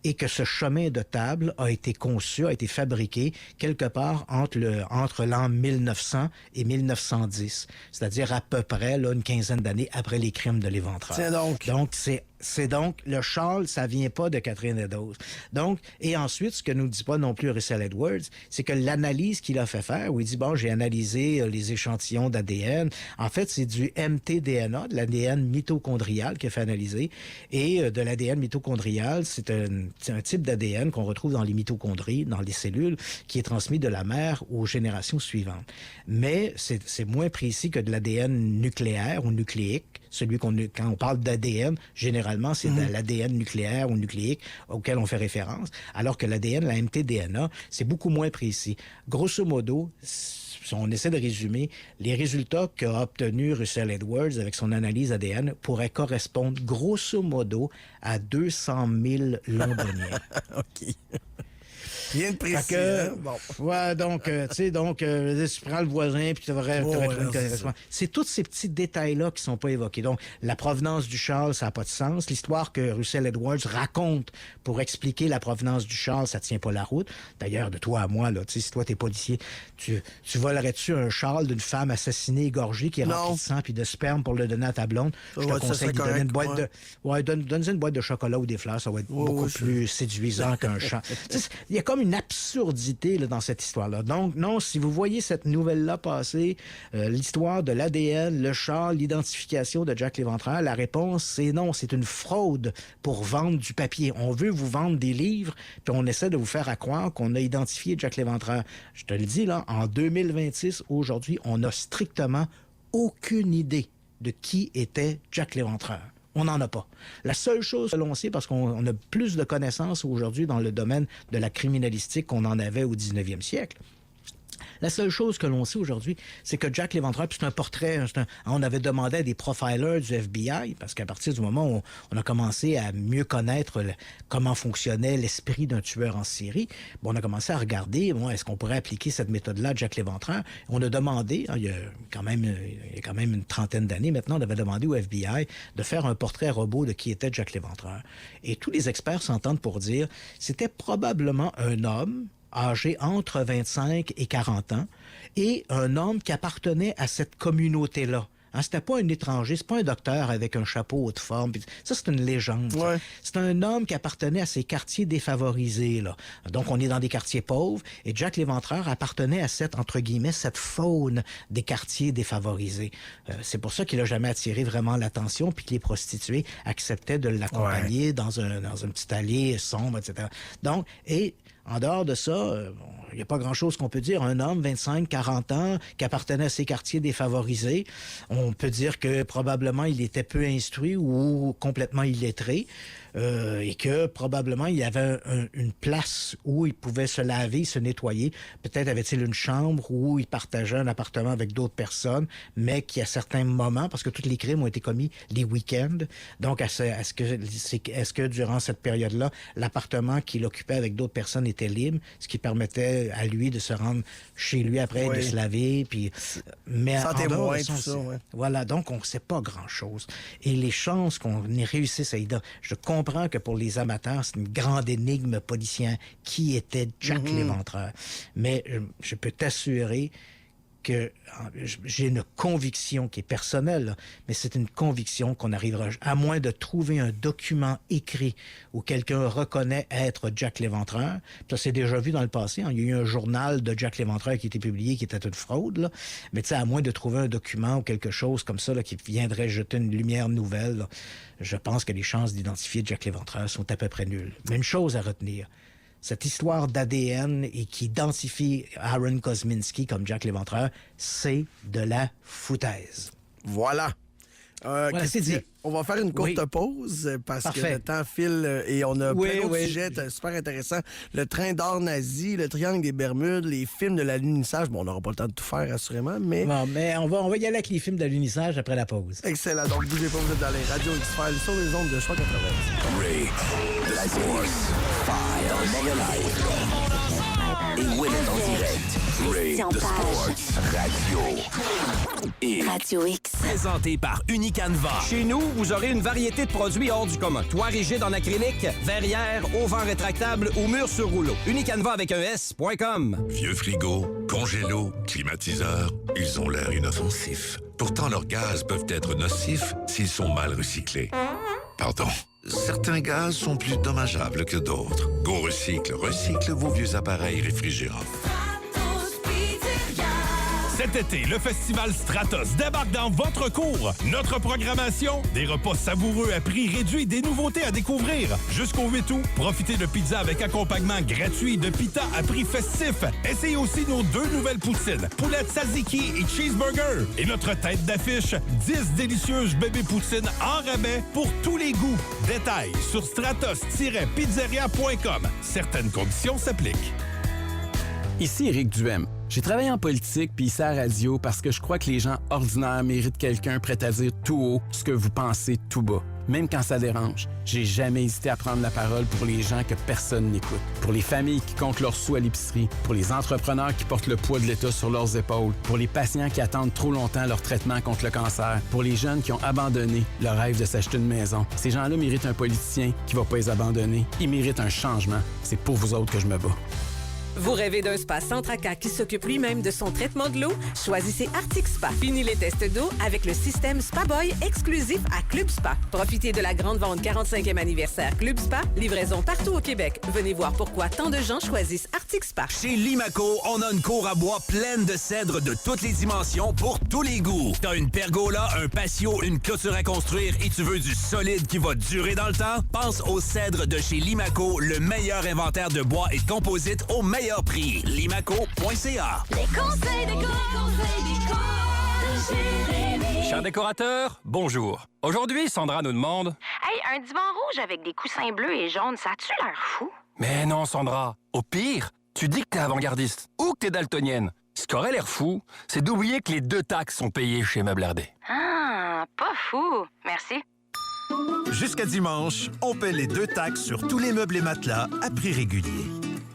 et que ce chemin de table a été conçu, a été fabriqué quelque part entre l'an 1900 et 1910, c'est-à-dire à peu près là, une quinzaine d'années après les crimes de l'éventreur. Tiens donc. Donc, c'est donc, le Charles, ça vient pas de Catherine Eddowes. Donc, et ensuite, ce que nous dit pas non plus Russell Edwards, c'est que l'analyse qu'il a fait faire, où il dit, bon, j'ai analysé les échantillons d'ADN, en fait, c'est du mtDNA, de l'ADN mitochondrial qu'il a fait analyser, et de l'ADN mitochondrial, c'est un type d'ADN qu'on retrouve dans les mitochondries, dans les cellules, qui est transmis de la mère aux générations suivantes. Mais c'est moins précis que de l'ADN nucléaire ou nucléique. Quand on parle d'ADN, généralement, c'est de l'ADN nucléaire ou nucléique auquel on fait référence, alors que l'ADN, la mtDNA, c'est beaucoup moins précis. Grosso modo, si on essaie de résumer, les résultats qu'a obtenus Russell Edwards avec son analyse ADN pourraient correspondre grosso modo à 200 000 londoniens. OK. Rien de précis. Bon. Ouais, donc, tu sais, tu prends le voisin, puis tu aurais c'est tous ces petits détails-là qui sont pas évoqués. Donc, la provenance du Charles, ça n'a pas de sens. L'histoire que Russell Edwards raconte pour expliquer la provenance du Charles, ça tient pas la route. D'ailleurs, de toi à moi, là, tu sais, si toi, t'es policier, tu volerais-tu un Charles d'une femme assassinée, égorgée, qui est remplie de sang puis de sperme pour le donner à ta blonde? Je te conseille de donner une boîte de... Ouais, donne-y une boîte de chocolat ou des fleurs, ça va être beaucoup plus séduisant qu'un Charles. Il y a comme une absurdité là, dans cette histoire-là. Donc, non, si vous voyez cette nouvelle-là passer, l'histoire de l'ADN, le Charles, l'identification de Jack l'Éventreur, la réponse, c'est non, c'est une fraude pour vendre du papier. On veut vous vendre des livres, puis on essaie de vous faire croire qu'on a identifié Jack l'Éventreur. Je te le dis, là, en 2026, aujourd'hui, on n'a strictement aucune idée de qui était Jack l'Éventreur. On n'en a pas. La seule chose que l'on sait, parce qu'on a plus de connaissances aujourd'hui dans le domaine de la criminalistique qu'on en avait au 19e siècle, la seule chose que l'on sait aujourd'hui, c'est que Jack l'Éventreur, puis c'est un portrait, on avait demandé à des profilers du FBI, parce qu'à partir du moment où on a commencé à mieux connaître comment fonctionnait l'esprit d'un tueur en série, on a commencé à regarder, est-ce qu'on pourrait appliquer cette méthode-là à Jack l'Éventreur? On a demandé, il y a quand même une trentaine d'années maintenant, on avait demandé au FBI de faire un portrait robot de qui était Jack l'Éventreur. Et tous les experts s'entendent pour dire, c'était probablement un homme âgé entre 25 et 40 ans, et un homme qui appartenait à cette communauté-là. C'était pas un étranger, c'est pas un docteur avec un chapeau haute forme. Ça, c'est une légende. Ouais. C'est un homme qui appartenait à ces quartiers défavorisés, là. Donc, on est dans des quartiers pauvres, et Jack l'Éventreur appartenait à cette, entre guillemets, cette faune des quartiers défavorisés. C'est pour ça qu'il a jamais attiré vraiment l'attention, puis que les prostituées acceptaient de l'accompagner dans un petit allée sombre, etc. Donc, en dehors de ça, il n'y a pas grand-chose qu'on peut dire. Un homme, 25, 40 ans, qui appartenait à ces quartiers défavorisés, on peut dire que probablement il était peu instruit ou complètement illettré. et que probablement il y avait une place où il pouvait se laver, se nettoyer. Peut-être avait-il une chambre où il partageait un appartement avec d'autres personnes, mais qui à certains moments, parce que tous les crimes ont été commis les week-ends, donc est-ce que durant cette période-là, l'appartement qu'il occupait avec d'autres personnes était libre, ce qui permettait à lui de se rendre chez lui après, de se laver, puis... Mais sans témoin, tout ça, Voilà, donc on ne sait pas grand-chose. Et les chances qu'on y réussisse à je comprends que pour les amateurs, c'est une grande énigme policière. Qui était Jack l'Éventreur? Mais je peux t'assurer que j'ai une conviction qui est personnelle, là, mais c'est une conviction qu'on arrivera, à moins de trouver un document écrit où quelqu'un reconnaît être Jack l'Éventreur. Ça s'est déjà vu dans le passé. Hein. Il y a eu un journal de Jack l'Éventreur qui a été publié, qui était une fraude. Là. Mais tu sais, à moins de trouver un document ou quelque chose comme ça là, qui viendrait jeter une lumière nouvelle, là, je pense que les chances d'identifier Jack l'Éventreur sont à peu près nulles. Mais une chose à retenir, cette histoire d'ADN et qui identifie Aaron Kosminski comme Jack l'Éventreur, c'est de la foutaise. Voilà. Voilà, c'est dit. On va faire une courte pause parce que le temps file et on a plein d'autres sujets super intéressants. Le train d'or nazi, le triangle des Bermudes, les films de l'alunissage. Bon, on n'aura pas le temps de tout faire, assurément, mais... Bon, mais on va y aller avec les films d'alunissage après la pause. Excellent. Donc, bougez pas, vous êtes dans les radios X-Files sur les ondes de Choix 80. Ray, la Force, Fire, Mega Life. Et Will est en direct. Ray, The Sports, Radio. Et Radio X. Présenté par Unicanva. Chez nous, vous aurez une variété de produits hors du commun. Toit rigide en acrylique, verrière, auvent rétractable ou mur sur rouleau. Unicanva avec un S.com. Vieux frigo, congélo, climatiseur, ils ont l'air inoffensifs. Pourtant, leurs gaz peuvent être nocifs s'ils sont mal recyclés. Pardon. Certains gaz sont plus dommageables que d'autres. Go Recycle recycle vos vieux appareils réfrigérants. Cet été, le festival Stratos débarque dans votre cour. Notre programmation, des repas savoureux à prix réduit, des nouveautés à découvrir. Jusqu'au 8 août, profitez de pizza avec accompagnement gratuit de pita à prix festif. Essayez aussi nos 2 nouvelles poutines, poulet tzatziki et cheeseburger. Et notre tête d'affiche, 10 délicieuses bébés poutines en rabais pour tous les goûts. Détails sur stratos-pizzeria.com. Certaines conditions s'appliquent. Ici Éric Duhem. J'ai travaillé en politique puis ici à la radio parce que je crois que les gens ordinaires méritent quelqu'un prêt à dire tout haut ce que vous pensez tout bas. Même quand ça dérange, j'ai jamais hésité à prendre la parole pour les gens que personne n'écoute. Pour les familles qui comptent leurs sous à l'épicerie, pour les entrepreneurs qui portent le poids de l'État sur leurs épaules, pour les patients qui attendent trop longtemps leur traitement contre le cancer, pour les jeunes qui ont abandonné leur rêve de s'acheter une maison. Ces gens-là méritent un politicien qui va pas les abandonner. Ils méritent un changement. C'est pour vous autres que je me bats. Vous rêvez d'un spa sans tracas qui s'occupe lui-même de son traitement de l'eau? Choisissez Arctic Spa. Fini les tests d'eau avec le système Spa Boy exclusif à Club Spa. Profitez de la grande vente 45e anniversaire Club Spa. Livraison partout au Québec. Venez voir pourquoi tant de gens choisissent Arctic Spa. Chez Limaco, on a une cour à bois pleine de cèdres de toutes les dimensions pour tous les goûts. T'as une pergola, un patio, une clôture à construire et tu veux du solide qui va durer dans le temps? Pense aux cèdres de chez Limaco, le meilleur inventaire de bois et de composites au meilleur prix. Limaco.ca. Les conseils déco, de Jérémy. Cher décorateur, bonjour. Aujourd'hui, Sandra nous demande... Hey, un divan rouge avec des coussins bleus et jaunes, ça a-tu l'air fou? Mais non, Sandra. Au pire, tu dis que t'es avant-gardiste ou que t'es daltonienne. Ce qui aurait l'air fou, c'est d'oublier que les 2 taxes sont payées chez Meubles RD. Ah, pas fou. Merci. Jusqu'à dimanche, on paie les 2 taxes sur tous les meubles et matelas à prix régulier.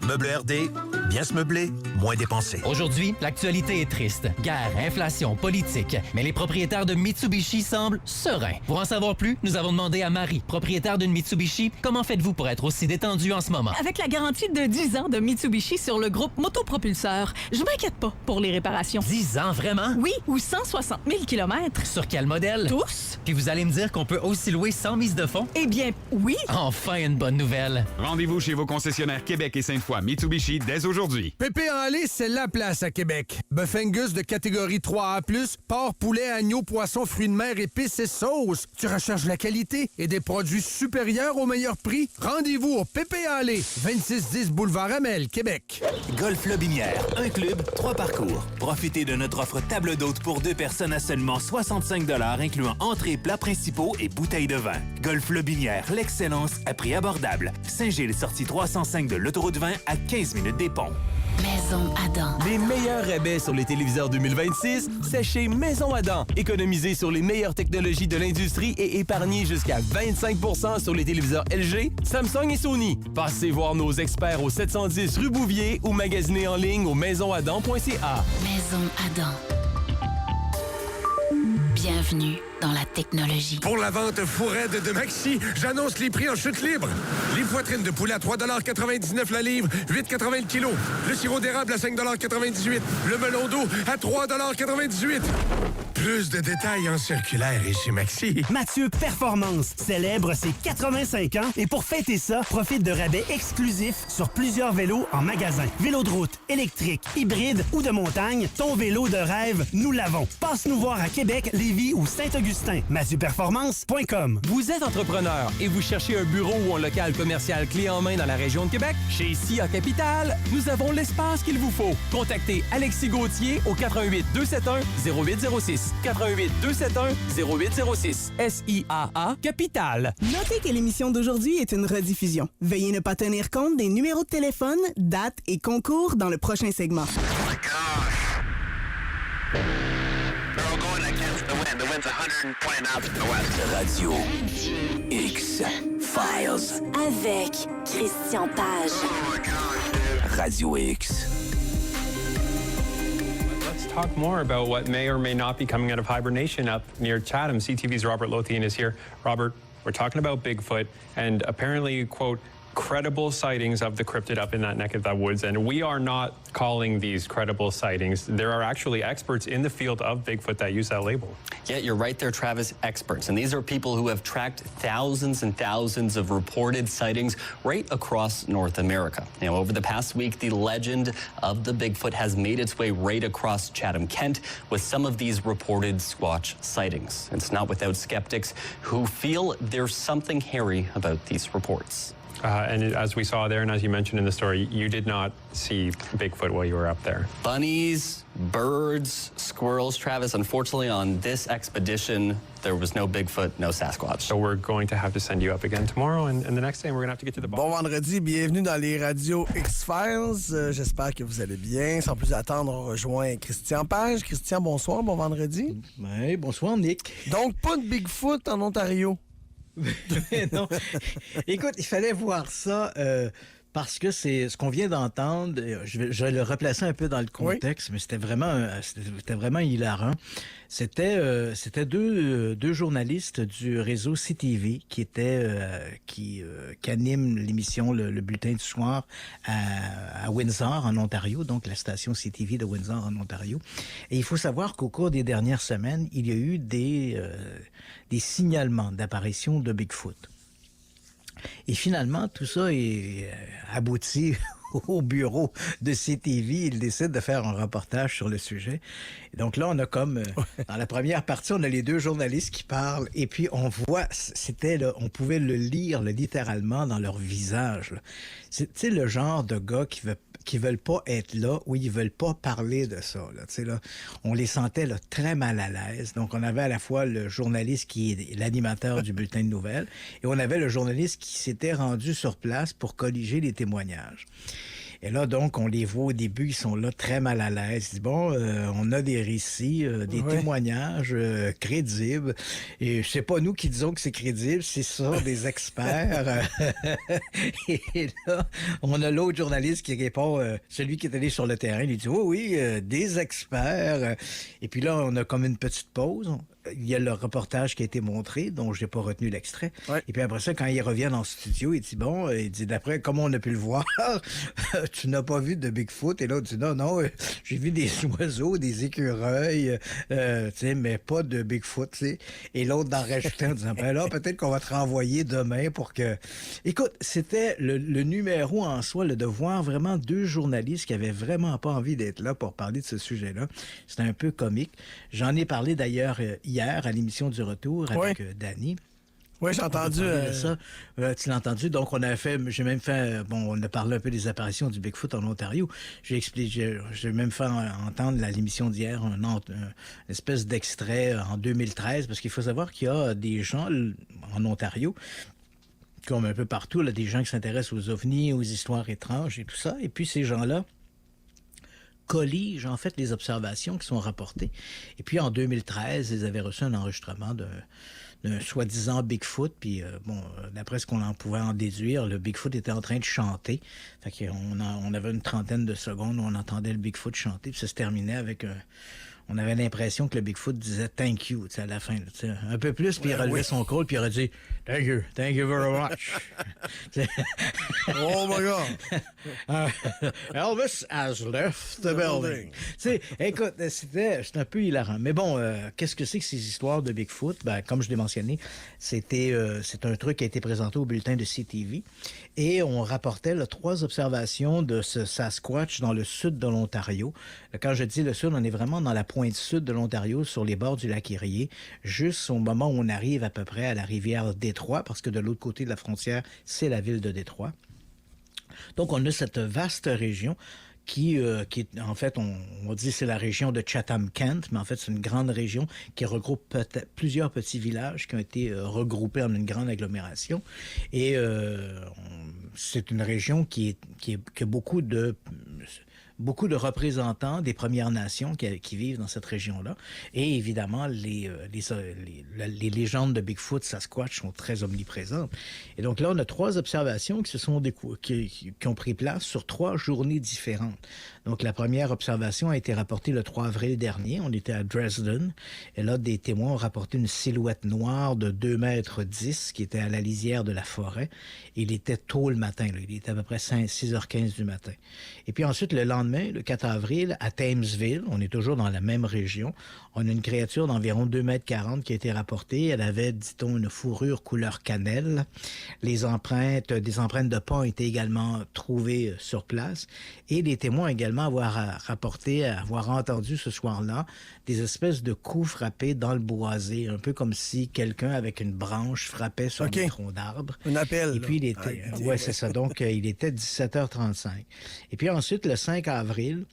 Meubles RD, bien se meubler, moins dépenser. Aujourd'hui, l'actualité est triste. Guerre, inflation, politique. Mais les propriétaires de Mitsubishi semblent sereins. Pour en savoir plus, nous avons demandé à Marie, propriétaire d'une Mitsubishi, comment faites-vous pour être aussi détendu en ce moment? Avec la garantie de 10 ans de Mitsubishi sur le groupe Motopropulseur, je m'inquiète pas pour les réparations. 10 ans, vraiment? Oui, ou 160 000 km. Sur quel modèle? Tous. Puis vous allez me dire qu'on peut aussi louer sans mise de fonds? Eh bien, oui. Enfin, une bonne nouvelle. Rendez-vous chez vos concessionnaires Québec et Sainte-Foy Mitsubishi dès aujourd'hui. aujourd'hui. Pépé en lait, c'est la place à Québec. Bœuf Angus de catégorie 3A+, porc, poulet, agneau, poisson, fruits de mer, épices et sauces. Tu recherches la qualité et des produits supérieurs au meilleur prix? Rendez-vous au Pépé en lait, 2610 boulevard Amel, Québec. Golf Lobinière, un club, 3 parcours. Profitez de notre offre table d'hôte pour 2 personnes à seulement 65 $, incluant entrées, plats principaux et bouteilles de vin. Golf Lobinière, l'excellence à prix abordable. Saint-Gilles, sortie 305 de l'autoroute 20 à 15 minutes des ponts. Maison Adam. Les meilleurs rabais sur les téléviseurs 2026, c'est chez Maison Adam. Économisez sur les meilleures technologies de l'industrie et épargnez jusqu'à 25 % sur les téléviseurs LG, Samsung et Sony. Passez voir nos experts au 710 rue Bouvier ou magasinez en ligne au maisonadam.ca. Maison Adam. Bienvenue dans la technologie. Pour la vente fourraide de Maxi, j'annonce les prix en chute libre. Les poitrines de poulet à 3,99 la livre, 8,80 le kilo. Le sirop d'érable à 5,98 $. Le melon d'eau à 3,98 $. Plus de détails en circulaire et chez Maxi. Mathieu Performance célèbre ses 85 ans et pour fêter ça, profite de rabais exclusifs sur plusieurs vélos en magasin. Vélo de route, électrique, hybride ou de montagne, ton vélo de rêve, nous l'avons. Passe nous voir à Québec, Lévis ou Saint-Augustin. MathieuPerformance.com. Vous êtes entrepreneur et vous cherchez un bureau ou un local commercial clé en main dans la région de Québec? Chez SIA Capital, nous avons l'espace qu'il vous faut. Contactez Alexis Gauthier au 88 271 0806. 88 271 0806. SIAA Capital. Notez que l'émission d'aujourd'hui est une rediffusion. Veuillez ne pas tenir compte des numéros de téléphone, dates et concours dans le prochain segment. The wind's 120 knots to the west. Radio X-Files. Avec Christian Page. Radio X. Let's talk more about what may or may not be coming out of hibernation up near Chatham. CTV's Robert Lothian is here. Robert, we're talking about Bigfoot and apparently, quote, credible sightings of the cryptid up in that neck of the woods. And we are not calling these credible sightings. There are actually experts in the field of Bigfoot that use that label. Yeah, you're right there, Travis, experts. And these are people who have tracked thousands and thousands of reported sightings right across North America. You know, over the past week, the legend of the Bigfoot has made its way right across Chatham, Kent, with some of these reported Squatch sightings. It's not without skeptics who feel there's something hairy about these reports. And as we saw there, and as you mentioned in the story, you did not see Bigfoot while you were up there. Bunnies, birds, squirrels, Travis. Unfortunately, on this expedition, there was no Bigfoot, no Sasquatch. So we're going to have to send you up again tomorrow, and the next day we're going to have to get to the bottom. Bon vendredi, bienvenue dans les radios X-Files. J'espère que vous allez bien. Sans plus attendre, on rejoint Christian Page. Christian, bonsoir, bon vendredi. Oui, bonsoir, Nick. Donc, pas de Bigfoot en Ontario. Non. Écoute, il fallait voir ça parce que c'est ce qu'on vient d'entendre. Je vais le replacer un peu dans le contexte, mais c'était vraiment hilarant. C'était deux journalistes du réseau CTV qui animent l'émission le bulletin du soir à Windsor en Ontario, donc la station CTV de Windsor en Ontario. Et il faut savoir qu'au cours des dernières semaines, il y a eu des signalements d'apparition de Bigfoot. Et finalement, tout ça est abouti au bureau de CTV. Ils décident de faire un reportage sur le sujet. Et donc là, on a comme... dans la première partie, on a les deux journalistes qui parlent. Et puis, on voit... on pouvait le lire littéralement dans leur visage. C'est le genre de gars qui veulent pas être là ou ils veulent pas parler de ça. Là, on les sentait très mal à l'aise. Donc, on avait à la fois le journaliste qui est l'animateur du bulletin de nouvelles et on avait le journaliste qui s'était rendu sur place pour colliger les témoignages. Et là, donc, on les voit au début, ils sont là très mal à l'aise. Ils disent, bon, on a des récits, des témoignages crédibles. Et c'est pas nous qui disons que c'est crédible, c'est ça, des experts. Et là, on a l'autre journaliste qui répond, celui qui est allé sur le terrain, il dit, oui, des experts. Et puis là, on a comme une petite pause. il y a le reportage qui a été montré, dont j'ai pas retenu l'extrait. Et puis après ça, quand ils reviennent en studio, il dit d'après, comment on a pu le voir, tu n'as pas vu de Bigfoot? Et l'autre dit, non, j'ai vu des oiseaux, des écureuils, mais pas de Bigfoot, t'sais. Et l'autre d'en rajouter en disant, là, peut-être qu'on va te renvoyer demain pour que... Écoute, c'était le numéro en soi, de voir vraiment deux journalistes qui avaient vraiment pas envie d'être là pour parler de ce sujet-là. C'était un peu comique. J'en ai parlé d'ailleurs hier à l'émission du Retour avec Danny. Oui, j'ai entendu ça. Tu l'as entendu. Donc, j'ai même fait, on a parlé un peu des apparitions du Bigfoot en Ontario. J'ai même fait entendre à l'émission d'hier une espèce d'extrait en 2013, parce qu'il faut savoir qu'il y a des gens en Ontario, comme un peu partout, là, des gens qui s'intéressent aux ovnis, aux histoires étranges et tout ça. Et puis, ces gens-là colligent, en fait, les observations qui sont rapportées. Et puis, en 2013, ils avaient reçu un enregistrement d'un soi-disant Bigfoot. Puis, d'après ce qu'on pouvait en déduire, le Bigfoot était en train de chanter. Fait qu'on avait une trentaine de secondes où on entendait le Bigfoot chanter. Puis, ça se terminait avec on avait l'impression que le Bigfoot disait « thank you » à la fin. Un peu plus, puis il relevait son col, puis il aurait dit « thank you very much ». Oh my God! Elvis has left the building. Écoute, c'était un peu hilarant. Mais bon, qu'est-ce que c'est que ces histoires de Bigfoot? Comme je l'ai mentionné, c'est un truc qui a été présenté au bulletin de CTV. Et on rapportait 3 observations de ce Sasquatch dans le sud de l'Ontario. Quand je dis le sud, on est vraiment dans la pointe sud de l'Ontario, sur les bords du lac Erie, juste au moment où on arrive à peu près à la rivière Détroit, parce que de l'autre côté de la frontière, c'est la ville de Détroit. Donc, on a cette vaste région qui est, en fait, on dit c'est la région de Chatham-Kent, mais en fait, c'est une grande région qui regroupe plusieurs petits villages qui ont été regroupés en une grande agglomération. Et c'est une région qui a beaucoup de représentants des Premières Nations qui vivent dans cette région-là. Et évidemment, les légendes de Bigfoot, Sasquatch sont très omniprésentes. Et donc là, on a 3 observations qui ont pris place sur 3 journées différentes. Donc la première observation a été rapportée le 3 avril dernier. On était à Dresden. Et là, des témoins ont rapporté une silhouette noire de 2,10 mètres qui était à la lisière de la forêt. Et il était tôt le matin. Il était à peu près 6h15 du matin. Et puis ensuite, le lendemain, le 4 avril, à Thamesville, on est toujours dans la même région, on a une créature d'environ 2,40 mètres qui a été rapportée. Elle avait, dit-on, une fourrure couleur cannelle. Des empreintes de pas ont été également trouvées sur place. Et les témoins également avoir entendu ce soir-là des espèces de coups frappés dans le boisé, un peu comme si quelqu'un avec une branche frappait sur un tronc d'arbre. Un appel. Et puis il était... Oui, c'est ça. Donc, il était 17h35. Et puis ensuite, le 5 avril,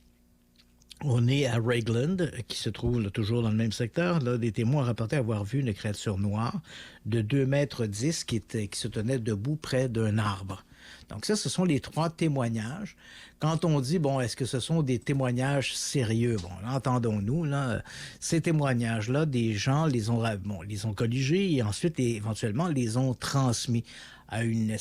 on est à Ragland, qui se trouve toujours dans le même secteur. Là, des témoins ont rapporté avoir vu une créature noire de 2,10 mètres qui se tenait debout près d'un arbre. Donc ça, ce sont les 3 témoignages. Quand on dit, est-ce que ce sont des témoignages sérieux? Là, entendons-nous, là, ces témoignages-là, des gens les ont colligés et ensuite, éventuellement, les ont transmis à une...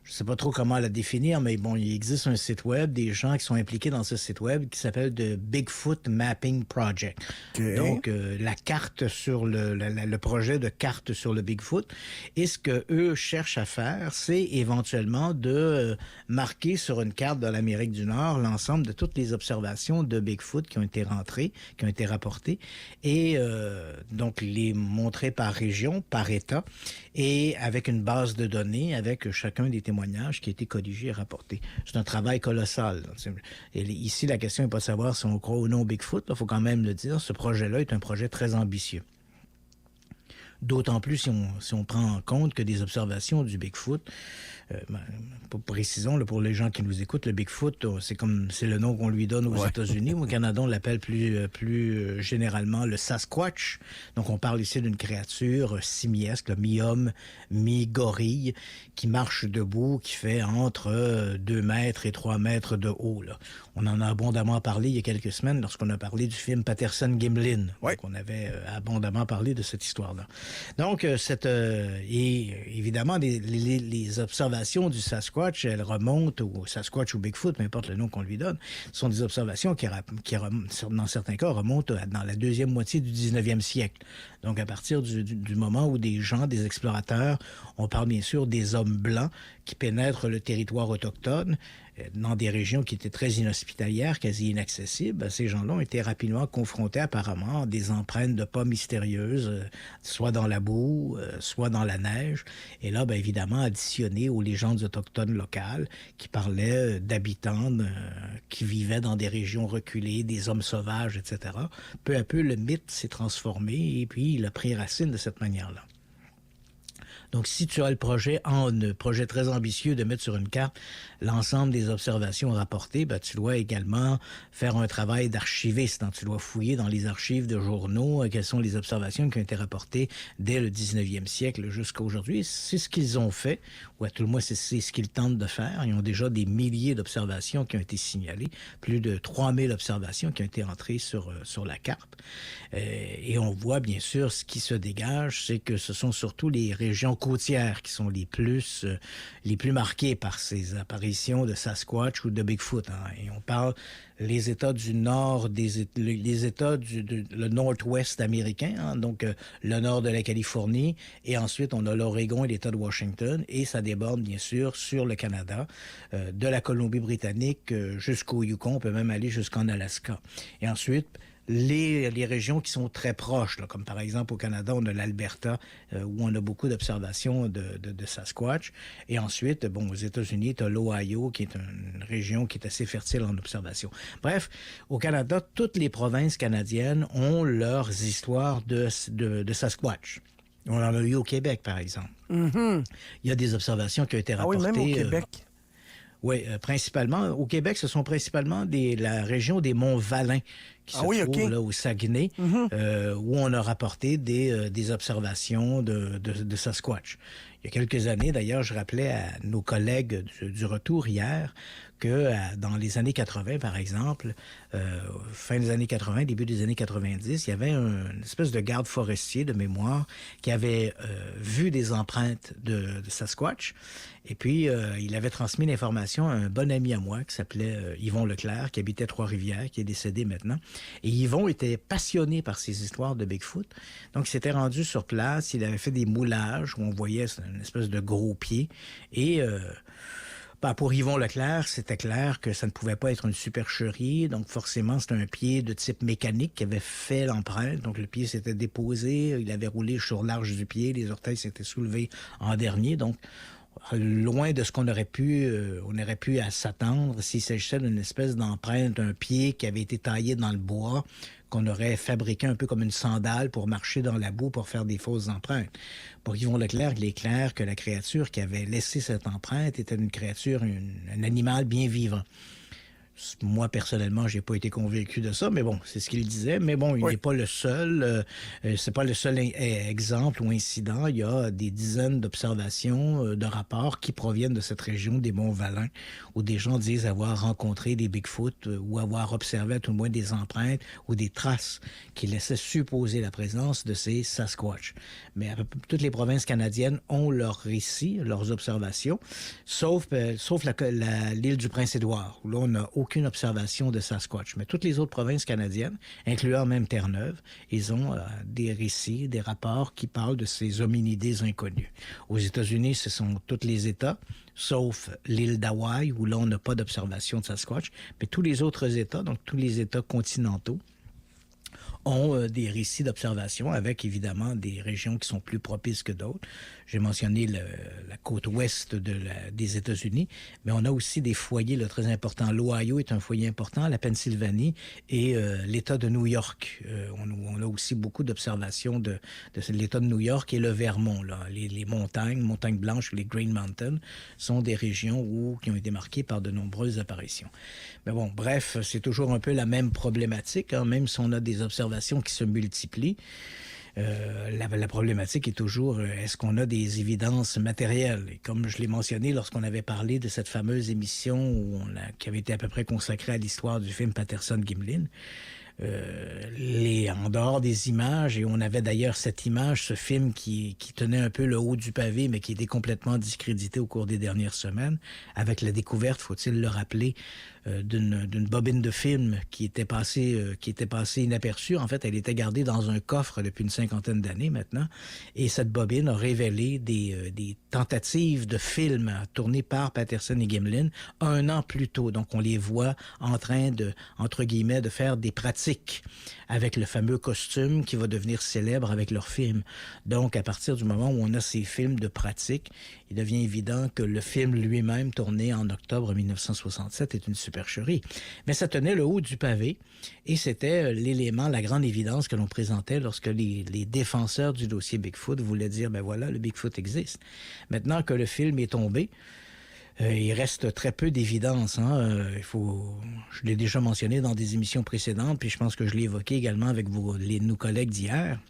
Je ne sais pas trop comment la définir, mais il existe un site web, des gens qui sont impliqués dans ce site web qui s'appelle The Bigfoot Mapping Project. Okay. Donc, la carte sur le projet de carte sur le Bigfoot. Et ce que eux cherchent à faire, c'est éventuellement de marquer sur une carte de l'Amérique du Nord l'ensemble de toutes les observations de Bigfoot qui ont été rapportées, et donc les montrer par région, par État, et avec une base de données, avec chacun des témoignages qui a été colligé et rapporté. C'est un travail colossal. Et ici, la question n'est pas de savoir si on croit ou non au Bigfoot. Il faut quand même le dire, ce projet-là est un projet très ambitieux. D'autant plus si on prend en compte que des observations du Bigfoot, précisons, pour les gens qui nous écoutent, le Bigfoot, c'est le nom qu'on lui donne aux États-Unis. Au Canada, on l'appelle plus généralement le Sasquatch. Donc, on parle ici d'une créature simiesque, mi-homme, mi-gorille, qui marche debout, qui fait entre 2 mètres et 3 mètres de haut. Là. On en a abondamment parlé il y a quelques semaines lorsqu'on a parlé du film Patterson-Gimlin. Donc, on avait abondamment parlé de cette histoire-là. Donc, et évidemment, les observations du Sasquatch, elles remontent au Sasquatch ou Bigfoot, peu importe le nom qu'on lui donne, sont des observations qui dans certains cas, remontent dans la deuxième moitié du 19e siècle. Donc, à partir du moment où des gens, des explorateurs, on parle bien sûr des hommes blancs qui pénètrent le territoire autochtone, dans des régions qui étaient très inhospitalières, quasi inaccessibles, ces gens-là ont été rapidement confrontés apparemment à des empreintes de pas mystérieuses, soit dans la boue, soit dans la neige. Et là, bien évidemment, additionné aux légendes autochtones locales qui parlaient d'habitants qui vivaient dans des régions reculées, des hommes sauvages, etc. Peu à peu, le mythe s'est transformé et puis il a pris racine de cette manière-là. Donc, si tu as le projet très ambitieux de mettre sur une carte l'ensemble des observations rapportées, ben, tu dois également faire un travail d'archiviste. Tu dois fouiller dans les archives de journaux quelles sont les observations qui ont été rapportées dès le 19e siècle jusqu'à aujourd'hui. C'est ce qu'ils ont fait, ou à tout le moins, c'est ce qu'ils tentent de faire. Ils ont déjà des milliers d'observations qui ont été signalées, plus de 3000 observations qui ont été entrées sur la carte. Et on voit, bien sûr, ce qui se dégage, c'est que ce sont surtout les régions côtières qui sont les plus marquées par ces apparitions de Sasquatch ou de Bigfoot. Et on parle les États du nord, les États le nord-ouest américain, donc le nord de la Californie, et ensuite on a l'Oregon et l'État de Washington, et ça déborde bien sûr sur le Canada, de la Colombie-Britannique jusqu'au Yukon, on peut même aller jusqu'en Alaska. Et ensuite, les régions qui sont très proches, là, comme par exemple au Canada, on a l'Alberta, où on a beaucoup d'observations de Sasquatch. Et ensuite, bon, aux États-Unis, tu as l'Ohio, qui est une région qui est assez fertile en observation. Bref, au Canada, toutes les provinces canadiennes ont leurs histoires de Sasquatch. On en a eu au Québec, par exemple. Mm-hmm. Il y a des observations qui ont été rapportées. Ah oui, même au Québec. Oui, principalement. Au Québec, ce sont principalement la région des Monts-Valin qui se trouve là, au Saguenay, où on a rapporté des observations de Sasquatch. Il y a quelques années, d'ailleurs, je rappelais à nos collègues du retour hier que dans les années 80, par exemple, fin des années 80, début des années 90, il y avait une espèce de garde forestier de mémoire qui avait vu des empreintes de Sasquatch. Et puis, il avait transmis l'information à un bon ami à moi qui s'appelait Yvon Leclerc, qui habitait Trois-Rivières, qui est décédé maintenant. Et Yvon était passionné par ces histoires de Bigfoot. Donc, il s'était rendu sur place, il avait fait des moulages où on voyait une espèce de gros pied. Et pour Yvon Leclerc, c'était clair que ça ne pouvait pas être une supercherie. Donc, forcément, c'était un pied de type mécanique qui avait fait l'empreinte. Donc, le pied s'était déposé, il avait roulé sur l'arche du pied, les orteils s'étaient soulevés en dernier. Donc, loin de ce qu'on aurait pu à s'attendre s'il s'agissait d'une espèce d'empreinte, un pied qui avait été taillé dans le bois, qu'on aurait fabriqué un peu comme une sandale pour marcher dans la boue pour faire des fausses empreintes. Pour Yvon Leclerc, il est clair que la créature qui avait laissé cette empreinte était une créature, un animal bien vivant. Moi, personnellement, j'ai pas été convaincu de ça, mais bon, c'est ce qu'il disait. Mais bon, il n'est pas le seul. C'est pas le seul exemple ou incident. Il y a des dizaines d'observations, de rapports qui proviennent de cette région des Monts-Valin, où des gens disent avoir rencontré des Bigfoot ou avoir observé à tout le moins des empreintes ou des traces qui laissaient supposer la présence de ces Sasquatch. Mais toutes les provinces canadiennes ont leurs récits, leurs observations, sauf l'île du Prince-Édouard, où là, on n'a aucune observation de Sasquatch. Mais toutes les autres provinces canadiennes, incluant même Terre-Neuve, ils ont des récits, des rapports qui parlent de ces hominidés inconnus. Aux États-Unis, ce sont tous les États, sauf l'île d'Hawaï, où là, on n'a pas d'observation de Sasquatch. Mais tous les autres États, donc tous les États continentaux, ont des récits d'observation avec, évidemment, des régions qui sont plus propices que d'autres. J'ai mentionné la côte ouest des États-Unis, mais on a aussi des foyers là, très importants. L'Ohio est un foyer important, la Pennsylvanie et l'État de New York. On a aussi beaucoup d'observations de l'État de New York et le Vermont. Là. Les montagnes blanches, les Green Mountains, sont des régions qui ont été marquées par de nombreuses apparitions. Mais bon, bref, c'est toujours un peu la même problématique, hein, même si on a des observations qui se multiplient. La problématique est toujours, est-ce qu'on a des évidences matérielles? Et comme je l'ai mentionné lorsqu'on avait parlé de cette fameuse émission qui avait été à peu près consacrée à l'histoire du film Patterson-Gimlin, en dehors des images, et on avait d'ailleurs cette image, ce film qui tenait un peu le haut du pavé, mais qui était complètement discrédité au cours des dernières semaines, avec la découverte, faut-il le rappeler, d'une bobine de film qui était passée inaperçue. En fait, elle était gardée dans un coffre depuis une 50aine d'années maintenant, et cette bobine a révélé des tentatives de films tournés par Patterson et Gimlin 1 an plus tôt. Donc, on les voit en train de, entre guillemets, de faire des pratiques avec le fameux costume qui va devenir célèbre avec leur film. Donc, à partir du moment où on a ces films de pratique, il devient évident que le film lui-même, tourné en octobre 1967, est une supercherie. Mais ça tenait le haut du pavé et c'était l'élément, la grande évidence que l'on présentait lorsque les défenseurs du dossier Bigfoot voulaient dire, ben voilà, le Bigfoot existe. Maintenant que le film est tombé, il reste très peu d'évidence. Je l'ai déjà mentionné dans des émissions précédentes, puis je pense que je l'ai évoqué également avec nos collègues d'hier.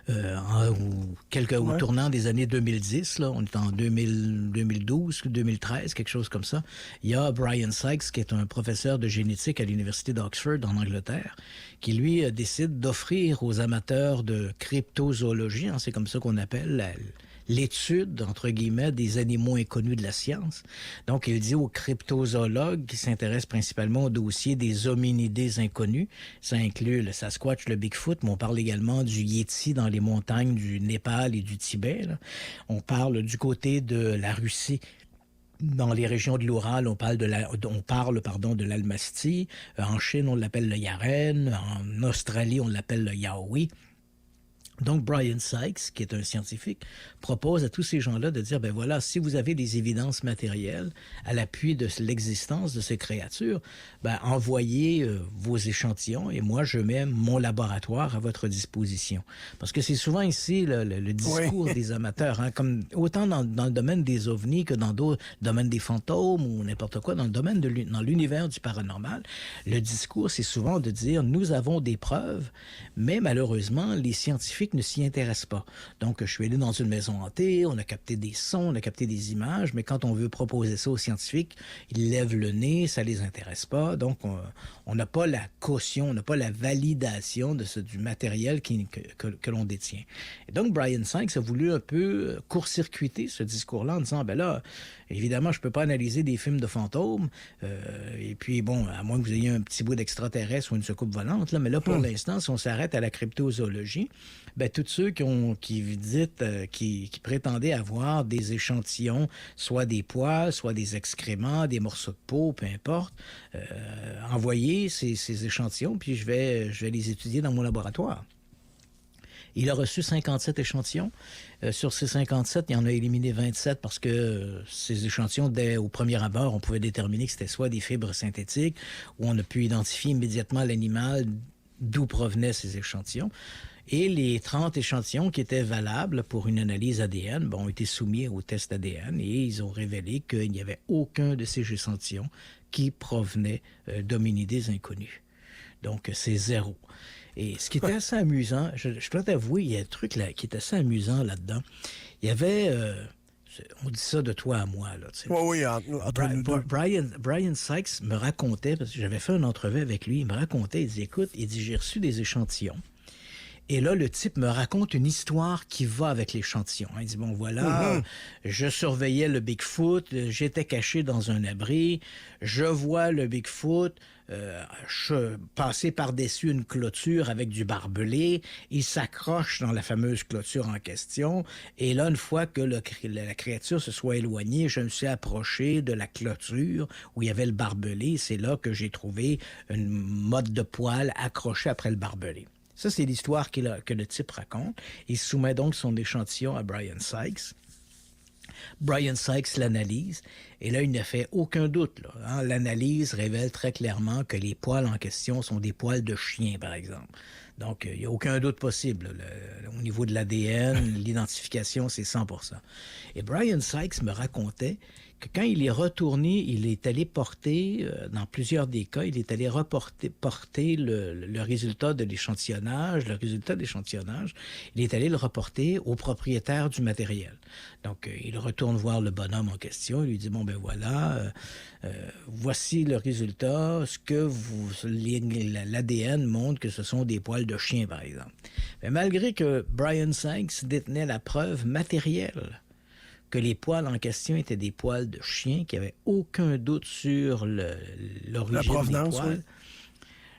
Au tournant des années 2010, là, on est en 2012, 2013, quelque chose comme ça. Il y a Brian Sykes, qui est un professeur de génétique à l'université d'Oxford, en Angleterre, qui, lui, décide d'offrir aux amateurs de cryptozoologie, c'est comme ça qu'on appelle l'étude, entre guillemets, des animaux inconnus de la science. Donc, il dit aux cryptozoologues qui s'intéressent principalement au dossier des hominidés inconnus. Ça inclut le Sasquatch, le Bigfoot, mais on parle également du Yéti dans les montagnes du Népal et du Tibet, là. On parle du côté de la Russie. Dans les régions de l'Oural, on parle de l'Almasty. En Chine, on l'appelle le Yaren. En Australie, on l'appelle le Yowie. Donc, Brian Sykes, qui est un scientifique, propose à tous ces gens-là de dire, ben voilà, si vous avez des évidences matérielles à l'appui de l'existence de ces créatures, ben envoyez vos échantillons et moi, je mets mon laboratoire à votre disposition. Parce que c'est souvent ici le discours des amateurs, comme autant dans le domaine des ovnis que dans d'autres domaines des fantômes ou n'importe quoi, dans le domaine dans l'univers du paranormal, le discours, c'est souvent de dire, nous avons des preuves, mais malheureusement, les scientifiques ne s'y intéressent pas. Donc, je suis allé dans une maison hantée, on a capté des sons, on a capté des images, mais quand on veut proposer ça aux scientifiques, ils lèvent le nez, ça les intéresse pas. Donc, on n'a pas la caution, on n'a pas la validation du matériel que l'on détient. Et donc, Brian Sykes a voulu un peu court-circuiter ce discours-là en disant, ben là, évidemment, je peux pas analyser des films de fantômes, et puis, bon, à moins que vous ayez un petit bout d'extraterrestre ou une soucoupe volante, là, mais là, pour l'instant, si on s'arrête à la cryptozoologie, ben, tous ceux qui prétendaient avoir des échantillons, soit des poils, soit des excréments, des morceaux de peau, peu importe, envoyez ces échantillons, puis je vais les étudier dans mon laboratoire. Il a reçu 57 échantillons. Sur ces 57, il en a éliminé 27 parce que ces échantillons, dès au premier abord, on pouvait déterminer que c'était soit des fibres synthétiques ou on a pu identifier immédiatement l'animal d'où provenaient ces échantillons. Et les 30 échantillons qui étaient valables pour une analyse ADN ont été soumis au test ADN et ils ont révélé qu'il n'y avait aucun de ces échantillons qui provenait d'hominidés inconnus. Donc, c'est 0. Et ce qui était assez amusant, je dois t'avouer, il y a un truc là, qui est assez amusant là-dedans. Il y avait... on dit ça de toi à moi, là. Tu sais. Oui, entre nous deux. Brian Sykes me racontait, parce que j'avais fait une entrevue avec lui, il me racontait, il dit, écoute, j'ai reçu des échantillons. Et là, le type me raconte une histoire qui va avec l'échantillon. Il dit, bon, voilà, je surveillais le Bigfoot, j'étais caché dans un abri, je vois le Bigfoot passer par-dessus une clôture avec du barbelé, il s'accroche dans la fameuse clôture en question, et là, une fois que la créature se soit éloignée, je me suis approché de la clôture où il y avait le barbelé, c'est là que j'ai trouvé une motte de poil accrochée après le barbelé. Ça, c'est l'histoire que le type raconte. Il soumet donc son échantillon à Brian Sykes. Brian Sykes l'analyse, et là, il n'a fait aucun doute. L'analyse révèle très clairement que les poils en question sont des poils de chien, par exemple. Donc, il n'y a aucun doute possible. Au niveau de l'ADN, l'identification, c'est 100%. Et Brian Sykes me racontait que quand il est retourné, il est allé porter, dans plusieurs des cas, il est allé porter le résultat de l'échantillonnage. Le résultat de l'échantillonnage, il est allé le reporter au propriétaire du matériel. Donc, il retourne voir le bonhomme en question. Il lui dit, bon, ben voilà, voici le résultat. Ce que l'ADN montre que ce sont des poils de chien, par exemple. Mais malgré que Brian Sykes détenait la preuve matérielle que les poils en question étaient des poils de chien, qu'il n'y avait aucun doute sur l'origine des poils. Oui.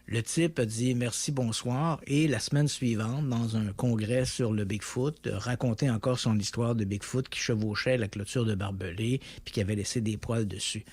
Le type a dit merci, bonsoir, et la semaine suivante, dans un congrès sur le Bigfoot, racontait encore son histoire de Bigfoot qui chevauchait la clôture de barbelé puis qui avait laissé des poils dessus,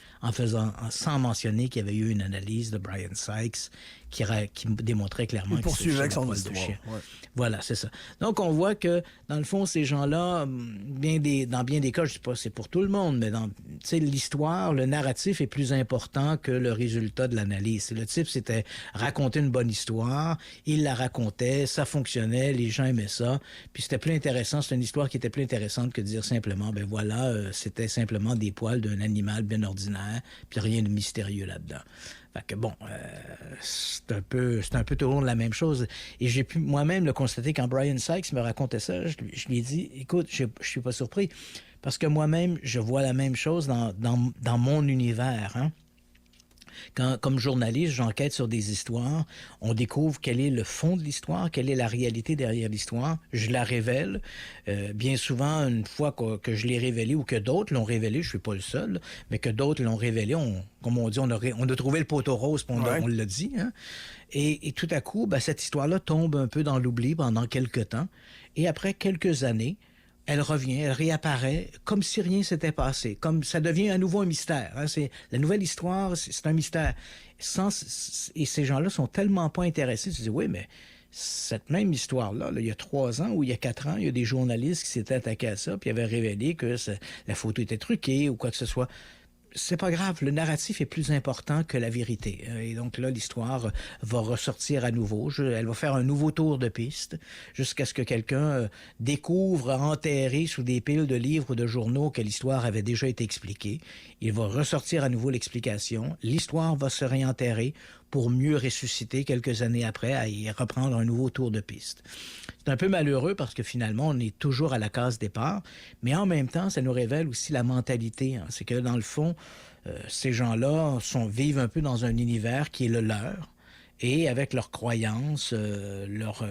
sans mentionner qu'il y avait eu une analyse de Brian Sykes qui démontrait clairement que c'était un poil de chien. Ouais. Voilà, c'est ça. Donc, on voit que, dans le fond, ces gens-là, dans bien des cas, je ne dis pas c'est pour tout le monde, mais dans l'histoire, le narratif est plus important que le résultat de l'analyse. Le type, c'était raconter une bonne histoire, il la racontait, ça fonctionnait, les gens aimaient ça, puis c'était plus intéressant, c'est une histoire qui était plus intéressante que de dire simplement, ben voilà, c'était simplement des poils d'un animal bien ordinaire, puis rien de mystérieux là-dedans. Fait que bon, c'est un peu tout le long de la même chose. Et j'ai pu moi-même le constater quand Brian Sykes me racontait ça. Je lui ai dit, écoute, je suis pas surpris, parce que moi-même, je vois la même chose dans mon univers, hein. Comme journaliste, j'enquête sur des histoires, on découvre quel est le fond de l'histoire, quelle est la réalité derrière l'histoire, je la révèle. Bien souvent, une fois que je l'ai révélée ou que d'autres l'ont révélée, je ne suis pas le seul, mais que d'autres l'ont révélée, comme on dit, on a trouvé le poteau rose, puis on l'a dit. Hein? Et tout à coup, cette histoire-là tombe un peu dans l'oubli pendant quelques temps, et après quelques années, elle revient, elle réapparaît comme si rien s'était passé, comme ça devient à nouveau un mystère. Hein? La nouvelle histoire, c'est un mystère. Et ces gens-là sont tellement pas intéressés. Tu dis, oui, mais cette même histoire-là, il y a 3 ans ou il y a 4 ans, il y a des journalistes qui s'étaient attaqués à ça puis avaient révélé que la photo était truquée ou quoi que ce soit. C'est pas grave, le narratif est plus important que la vérité. Et donc là, l'histoire va ressortir à nouveau. Elle va faire un nouveau tour de piste jusqu'à ce que quelqu'un découvre enterré sous des piles de livres ou de journaux que l'histoire avait déjà été expliquée. Il va ressortir à nouveau l'explication. L'histoire va se réenterrer pour mieux ressusciter quelques années après à y reprendre un nouveau tour de piste. C'est un peu malheureux parce que finalement, on est toujours à la case départ, mais en même temps, ça nous révèle aussi la mentalité. Hein. C'est que dans le fond, ces gens-là vivent un peu dans un univers qui est le leur, et avec leurs croyances, leurs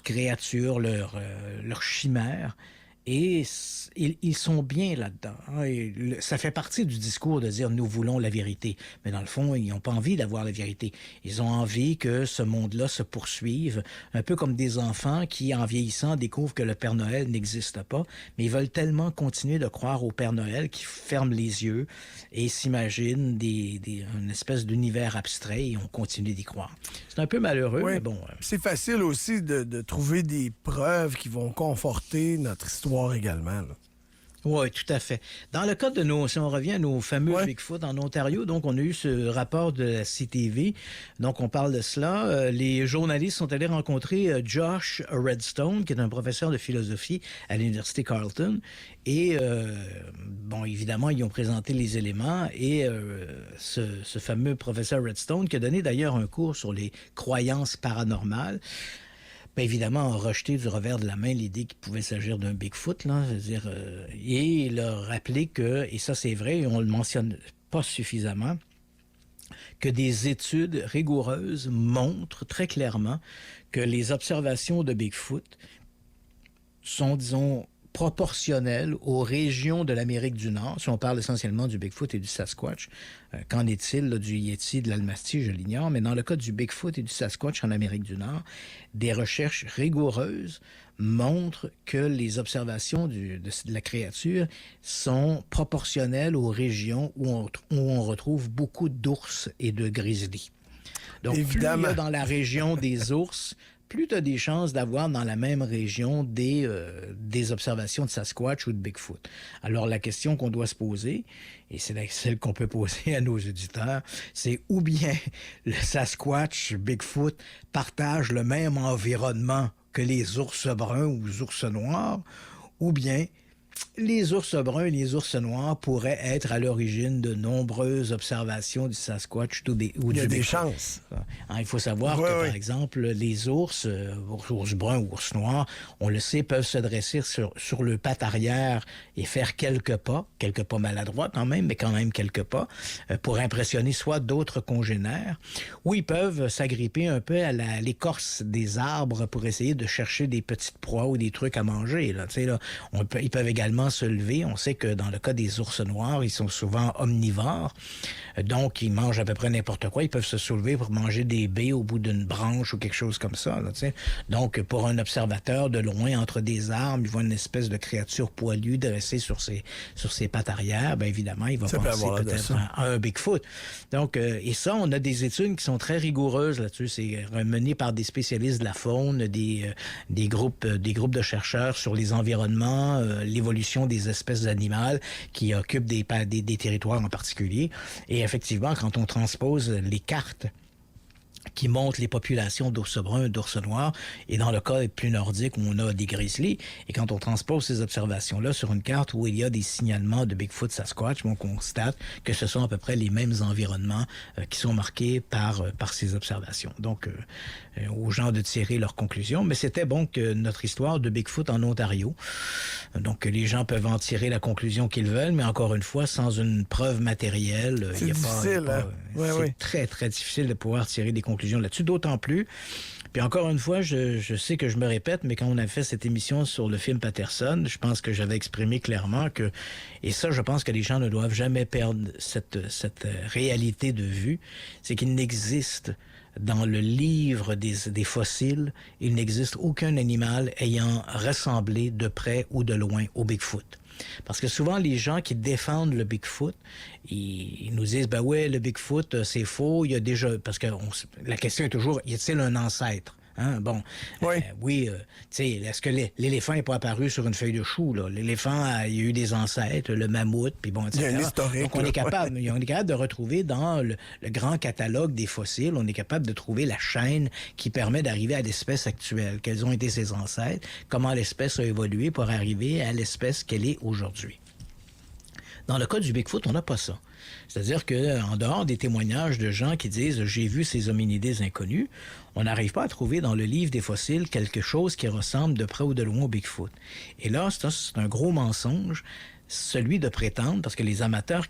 créatures, leurs chimères, et ils sont bien là-dedans. Hein, et ça fait partie du discours de dire « nous voulons la vérité ». Mais dans le fond, ils n'ont pas envie d'avoir la vérité. Ils ont envie que ce monde-là se poursuive, un peu comme des enfants qui, en vieillissant, découvrent que le Père Noël n'existe pas, mais ils veulent tellement continuer de croire au Père Noël qu'ils ferment les yeux et s'imaginent une espèce d'univers abstrait et on continue d'y croire. C'est un peu malheureux, mais bon. C'est facile aussi de trouver des preuves qui vont conforter notre histoire également. Oui, tout à fait. Dans le cas si on revient à nos fameux Bigfoot en Ontario, donc on a eu ce rapport de la CTV, donc on parle de cela. Les journalistes sont allés rencontrer Josh Redstone, qui est un professeur de philosophie à l'Université Carleton, et évidemment, ils ont présenté les éléments, et ce fameux professeur Redstone, qui a donné d'ailleurs un cours sur les croyances paranormales, évidemment, a rejeté du revers de la main l'idée qu'il pouvait s'agir d'un Bigfoot, là, c'est-à-dire, et il a rappelé que, et ça c'est vrai, on le mentionne pas suffisamment, que des études rigoureuses montrent très clairement que les observations de Bigfoot sont, disons, proportionnelles aux régions de l'Amérique du Nord. Si on parle essentiellement du Bigfoot et du Sasquatch, qu'en est-il là, du Yeti, de l'Almastie, je l'ignore, mais dans le cas du Bigfoot et du Sasquatch en Amérique du Nord, des recherches rigoureuses montrent que les observations de la créature sont proportionnelles aux régions où on retrouve beaucoup d'ours et de grizzlies. Donc, évidemment, plus il y a dans la région des ours, plus tu as des chances d'avoir dans la même région des observations de Sasquatch ou de Bigfoot. Alors, la question qu'on doit se poser, et c'est celle qu'on peut poser à nos auditeurs, c'est ou bien le Sasquatch, Bigfoot partagent le même environnement que les ours bruns ou les ours noirs, ou bien les ours bruns et les ours noirs pourraient être à l'origine de nombreuses observations du Sasquatch ou du Il y a des Bigfoot. chances. Il faut savoir que, par exemple, les ours bruns ou ours noirs, on le sait, peuvent se dresser sur le patte arrière et faire quelques pas maladroits quand même, mais quand même quelques pas, pour impressionner soit d'autres congénères, ou ils peuvent s'agripper un peu à l'écorce des arbres pour essayer de chercher des petites proies ou des trucs à manger. Là. Ils peuvent également se lever. On sait que dans le cas des ours noirs, ils sont souvent omnivores, donc ils mangent à peu près n'importe quoi. Ils peuvent se soulever pour manger des baies au bout d'une branche ou quelque chose comme ça. Là, donc, pour un observateur de loin, entre des arbres, il voit une espèce de créature poilue dressée sur ses pattes arrière, bien évidemment, il va penser peut-être à un Bigfoot. Donc, et ça, on a des études qui sont très rigoureuses là-dessus. C'est mené par des spécialistes de la faune, des groupes de chercheurs sur les environnements, l'évolution des espèces animales qui occupent des territoires en particulier. Et effectivement, quand on transpose les cartes qui montrent les populations d'ours bruns, d'ours noirs, et dans le cas plus nordique où on a des grizzlies, et quand on transpose ces observations-là sur une carte où il y a des signalements de Bigfoot, Sasquatch, on constate que ce sont à peu près les mêmes environnements qui sont marqués par ces observations. Donc, aux gens de tirer leurs conclusions. Mais c'était bon que notre histoire de Bigfoot en Ontario. Donc, les gens peuvent en tirer la conclusion qu'ils veulent, mais encore une fois, sans une preuve matérielle, c'est difficile, c'est très, très difficile de pouvoir tirer des conclusions là-dessus, d'autant plus. Puis encore une fois, je sais que je me répète, mais quand on a fait cette émission sur le film Patterson, je pense que j'avais exprimé clairement que, et ça, je pense que les gens ne doivent jamais perdre cette réalité de vue, c'est qu'il n'existe dans le livre des fossiles, il n'existe aucun animal ayant ressemblé de près ou de loin au Bigfoot. Parce que souvent, les gens qui défendent le Bigfoot, ils nous disent, ben ouais, le Bigfoot, c'est faux, il y a déjà... Parce que la question est toujours, y a-t-il un ancêtre? Hein? Bon, oui, tu sais, est-ce que l'éléphant n'est pas apparu sur une feuille de chou, là? L'éléphant, il y a eu des ancêtres, le mammouth, puis bon, etc. Il y a un historique. Donc, on est capable de retrouver dans le grand catalogue des fossiles, on est capable de trouver la chaîne qui permet d'arriver à l'espèce actuelle. Quels ont été ses ancêtres? Comment l'espèce a évolué pour arriver à l'espèce qu'elle est aujourd'hui? Dans le cas du Bigfoot, on n'a pas ça. C'est-à-dire qu'en dehors des témoignages de gens qui disent « j'ai vu ces hominidés inconnus », on n'arrive pas à trouver dans le livre des fossiles quelque chose qui ressemble de près ou de loin au Bigfoot. Et là, c'est un gros mensonge, celui de prétendre, parce que les amateurs